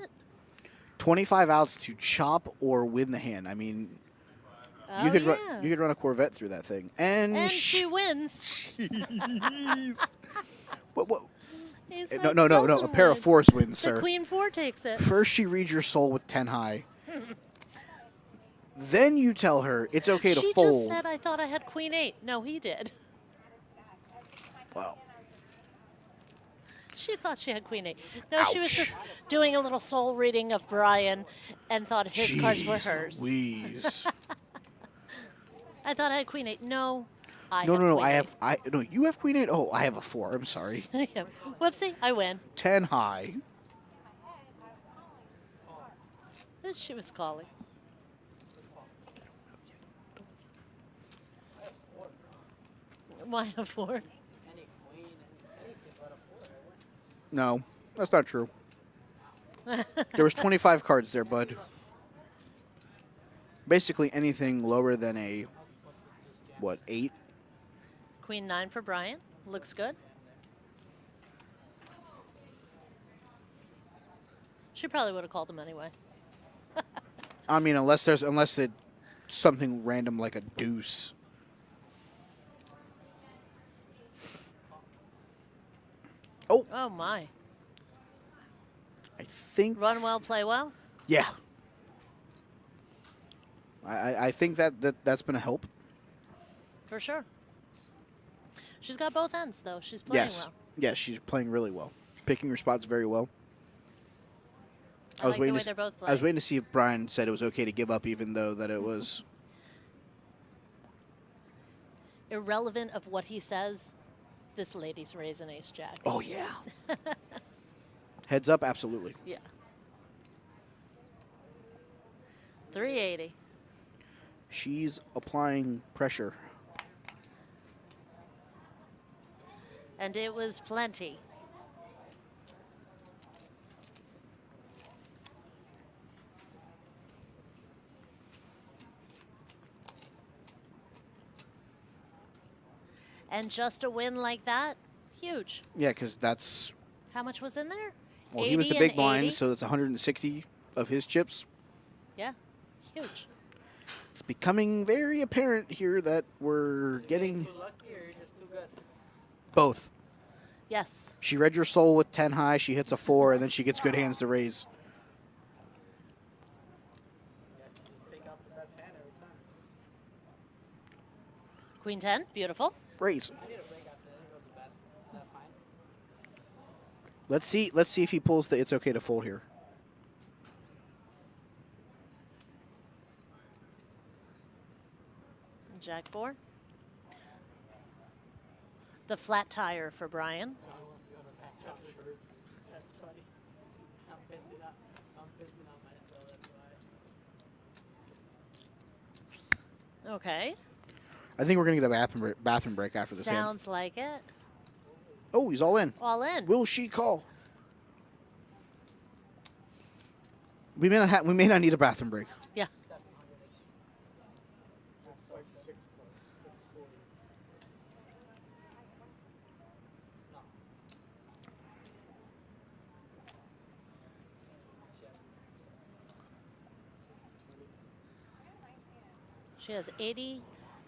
25 outs to chop or win the hand. I mean, you Oh, could yeah. you could run a Corvette through that thing. And, And she wins. Jeez. what? He's No, like, no. A doesn't pair of win. fours wins, The sir. queen 4 takes it. First, she reads your soul with 10 high. Then you tell her it's okay to She fold. just said, I thought I had queen 8. No, he did. Wow. She thought she had queen 8. No, she was Ouch. just doing a little soul reading of Brian and thought his cards were Jeez hers. Louise. I thought I had queen 8. No, I No. have No, you have queen 8. Oh, I have a 4. I'm sorry. queen 8. Whoopsie, I win. 10 high. She was calling. Why a 4? Any queen, anything but a 4. No, that's not true. There was 25 cards there, bud. Basically anything lower than a, what, 8? Queen 9 for Brian. Looks good. She probably would have called him anyway. I mean, unless it's something random like a deuce. Oh, Oh my. I think. Run well, play well. Yeah. I think that's been a help. For sure. She's got both ends though. She's playing Yes. well. Yes, she's playing really well. Picking her spots very well. I like the way they're both I was playing. waiting to see if Brian said it was okay to give up, even though that it was. Irrelevant of what he says, this lady's raising ace jack. Oh yeah. Heads up, absolutely. Yeah. 380. She's applying pressure. And it was plenty. And just a win like that, huge. Yeah, because that's. How much was in there? Well, he was the 80 big and blind, 80. so that's 160 of his chips. Yeah, huge. It's becoming very apparent here that we're getting Too lucky or you're just too good? both. Yes. She read your soul with 10 high, she hits a 4, and then she gets good hands to raise. You have to just pick out the best hand every time. Queen 10, beautiful. Raise. I need a break after this. Go to bed. Is that fine? Let's see if he pulls the it's okay to fold here. Jack 4. the flat tire for Brian. That's funny. I'm pissing on myself, that's why. Okay. I think we're going to get a bathroom break after this hand. Sounds like it. Oh, he's all in. All in. Will she call? We may not need a bathroom break. Yeah. She has 80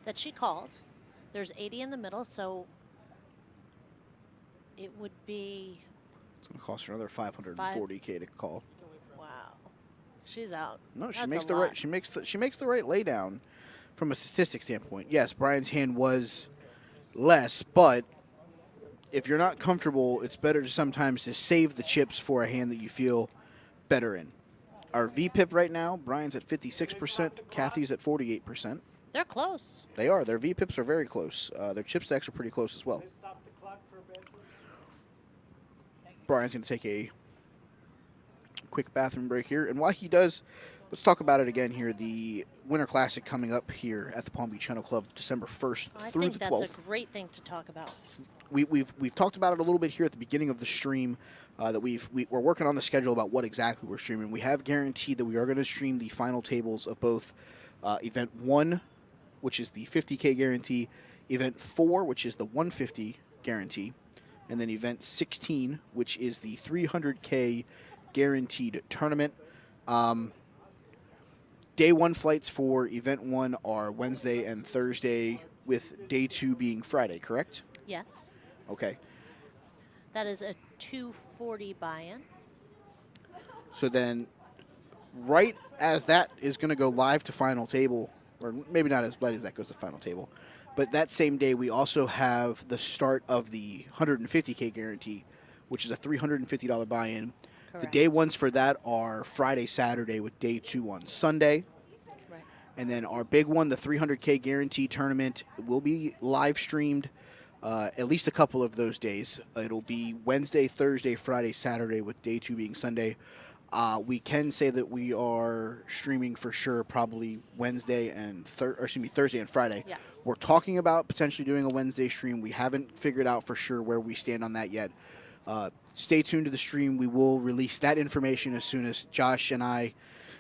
that she called. There's 80 in the middle, so it would be, It's going to cost her another $540K to call. wow. She's out. No, she That's makes a the lot. right. She makes the right laydown from a statistic standpoint. Yes, Brian's hand was less, but if you're not comfortable, it's better to sometimes to save the chips for a hand that you feel better in. Our VPIP right now, Brian's at 56%, Kathy's at 48%. They're close. They are. Their VPIPs are very close. Their chip stacks are pretty close as well. Brian's going to take a quick bathroom break here. And while he does, let's talk about it again here. The Winter Classic coming up here at the Palm Beach Kennel Club December 1st I through think the that's 12th. a great thing to talk about. We've talked about it a little bit here at the beginning of the stream. That we're working on the schedule about what exactly we're streaming. We have guaranteed that we are going to stream the final tables of both Event 1, which is the 50K guarantee, Event 4, which is the 150 guarantee, and then Event 16, which is the 300K guaranteed tournament. Day 1 flights for Event 1 are Wednesday and Thursday, with Day 2 being Friday, correct? Yes. Okay. That is a 240 buy-in. So then, right as that is going to go live to final table, or maybe not as right as that goes to final table, but that same day we also have the start of the 150K guarantee, which is a $350 buy-in. The Correct. day ones for that are Friday, Saturday, with day 2 on Sunday. Right. And then our big one, the 300K guarantee tournament, will be live streamed at least a couple of those days. It'll be Wednesday, Thursday, Friday, Saturday, with day 2 being Sunday. We can say that we are streaming for sure probably Thursday and Friday. Yes. We're talking about potentially doing a Wednesday stream. We haven't figured out for sure where we stand on that yet. Stay tuned to the stream. We will release that information as soon as Josh and I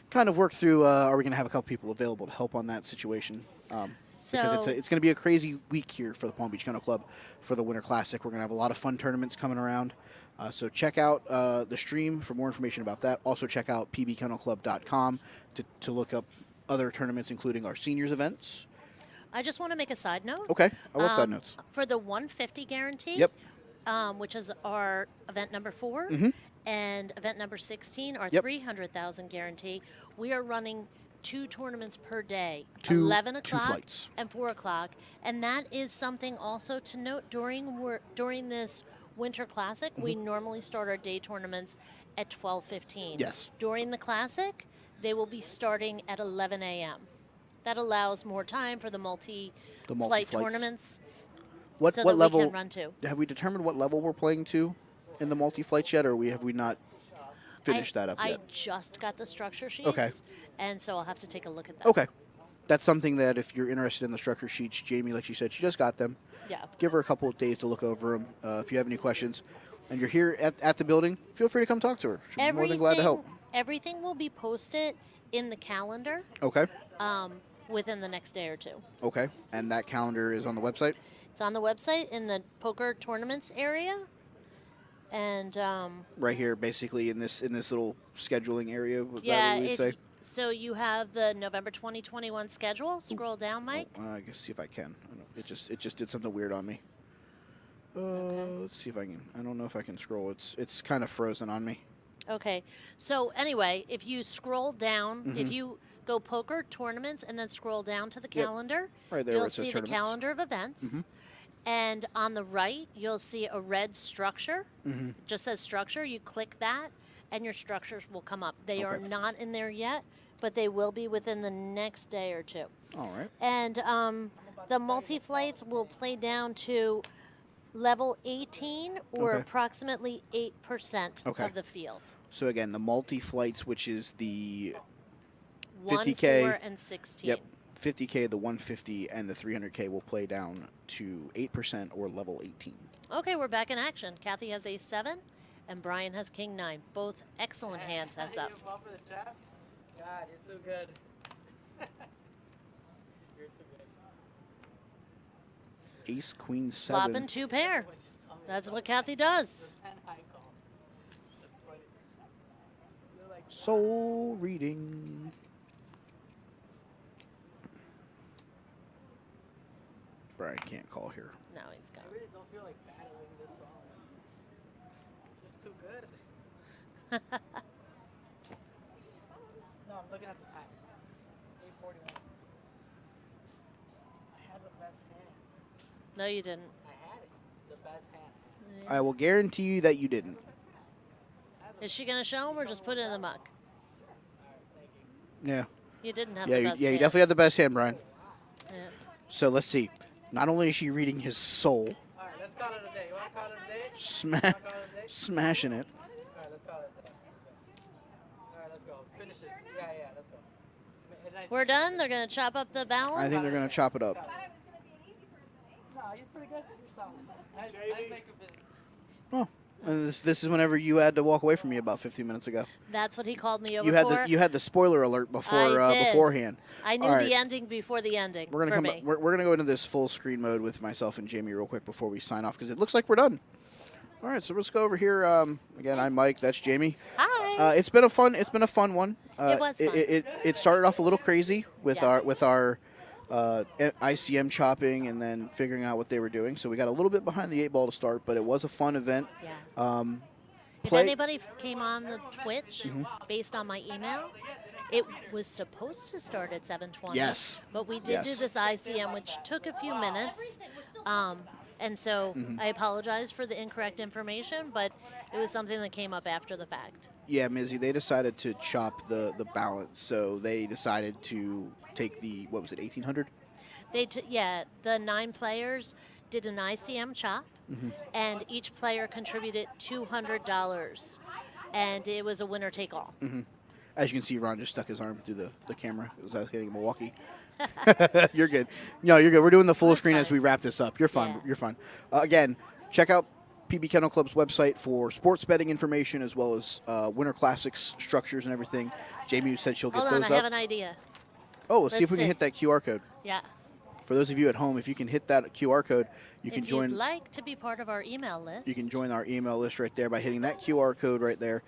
kind of work through, are we going to have a couple people available to help on that situation? Because it's going to be a crazy week here for the Palm Beach Kennel Club for the Winter Classic. We're going to have a lot of fun tournaments coming around. So check out the stream for more information about that. Also check out pbkennelclub.com to look up other tournaments, including our seniors events. I just want to make a side note. Okay, I love side notes. For the 150 guarantee, Yep. Which is our event number 4, and event number 16, our Yep. 300,000 guarantee, we are running 2 tournaments per day, Two 11 o'clock flights. and 4 o'clock. And that is something also to note during this Winter Classic. We normally start our day tournaments at 12:15. Yes. During the Classic, they will be starting at 11 a.m. That allows more time for the multi-flight multi-flights. tournaments. What so what that level we can run to. have we determined what level we're playing to in the multi-flights yet, or have we not finished that up I yet? just got the structure sheets. Okay. And so I'll have to take a look at that. Okay. That's something that if you're interested in the structure sheets, Jamie, like she said, she just got them. Yeah. Give her a couple of days to look over them. If you have any questions and you're here at the building, feel free to come talk to her. She'll be more than glad to help. Everything will be posted in the calendar Okay. within the next day or 2. Okay. And that calendar is on the website? It's on the website in the poker tournaments area. And Right here, basically in this little scheduling area. Is yeah, that what we'd say? so you have the November 2021 schedule. Scroll down, Mike. I guess see if I can. I don't know. It just did something weird on me. Let's see if I can. I don't know if I can scroll. It's kind of frozen on me. Okay. So anyway, if you scroll down, Mm-hmm. if you go poker tournaments and then scroll down to the calendar, Right there where you'll it says see the tournaments. Mm-hmm. calendar of events. And on the right, you'll see a red structure. Mm-hmm. Just says structure. You click that, and your structures will come up. They are Okay. not in there yet, but they will be within the next day or 2. All right. And the multi-flights will play down to level 18 or Okay. approximately 8% Okay. of the field. So again, the multi-flights, which is the 1, 50K, 4, and 16. Yep, 50K, the 150, and the 300K will play down to 8% or level 18. Okay, we're back in action. Kathy has ace 7, and Brian has king 9. Both excellent hands, heads up. You fall for the trap? God, you're too good. You're too good. Ace, queen, 7. Flopping 2 pair. That's what Kathy does. 10 high call. That's funny. You're like, Soul reading. Brian can't call here. No, he's gone. I really don't feel like battling this song. Just too good. No, I'm looking at the time. 8:41. I had the best hand. No, you didn't. I had it. The best hand. I will guarantee you that you didn't. Is she going to show him or just put it in the muck? Yeah. You didn't have Yeah, the you, best yeah, you hand. definitely had the best hand, Brian. Yeah. So let's see. Not only is she reading his soul, All right, let's call it a day. You want to call it a day? smashing it. All right, let's call it a day. All right, let's go. Finish it. Yeah, let's go. Nice. We're done. They're going to chop up the balance. I think they're going to chop it up. No, you're pretty good. You're solid. Nice makeup business. Oh, and this is whenever you had to walk away from me about 15 minutes ago. That's what he called me over You had for. the spoiler alert before I did. beforehand. I knew All right. the ending before the ending. We're gonna for come. me. We're gonna go into this full screen mode with myself and Jamie real quick before we sign off because it looks like we're done. All right, so let's go over here. Again, I'm Mike. That's Jamie. Hi. It's been a fun one. It was fun. It started off a little crazy with Yeah. our ICM chopping and then figuring out what they were doing. So we got a little bit behind the 8 ball to start, but it was a fun event. Yeah. If play- anybody came on the Twitch based on my email, it was supposed to start at 7:20. Yes. But we did do Yes. this ICM, which took a few minutes. And so I apologize for the incorrect information, but it was something that came up after the fact. Yeah, Mizzy, they decided to chop the balance, so they decided to take the, what was it, 1,800? The 9 players did an ICM chop, and each player contributed $200, and it was a winner take all. As you can see, Ron just stuck his arm through the camera as I was hitting Milwaukee. You're good. No, you're good. We're doing the full That's screen as fine. we wrap this up. You're fine. Yeah. You're fine. Again, check out PB Kennel Club's website for sports betting information as well as Winter Classics structures and everything. Jamie said she'll get Hold on, those I have up. an idea. Oh, let's see if let's we can see. hit that QR code. Yeah. For those of you at home, if you can hit that QR code, you can If join. you'd like to be part of our email list. You can join our email list right there by hitting that QR code right there.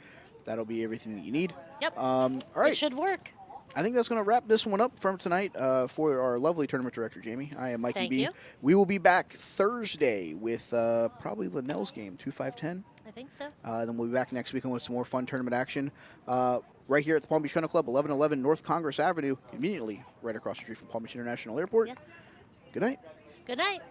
That'll be everything that you need. Yep. All right. It should work. I think that's going to wrap this one up from tonight for our lovely tournament director, Jamie. I am Mikey Thank B. you. We will be back Thursday with probably Linnell's game, 2-5-10. I think so. Then we'll be back next weekend with some more fun tournament action right here at the Palm Beach Kennel Club, 1111 North Congress Avenue, conveniently right across the street from Palm Beach International Airport. Yes. Good night. Good night.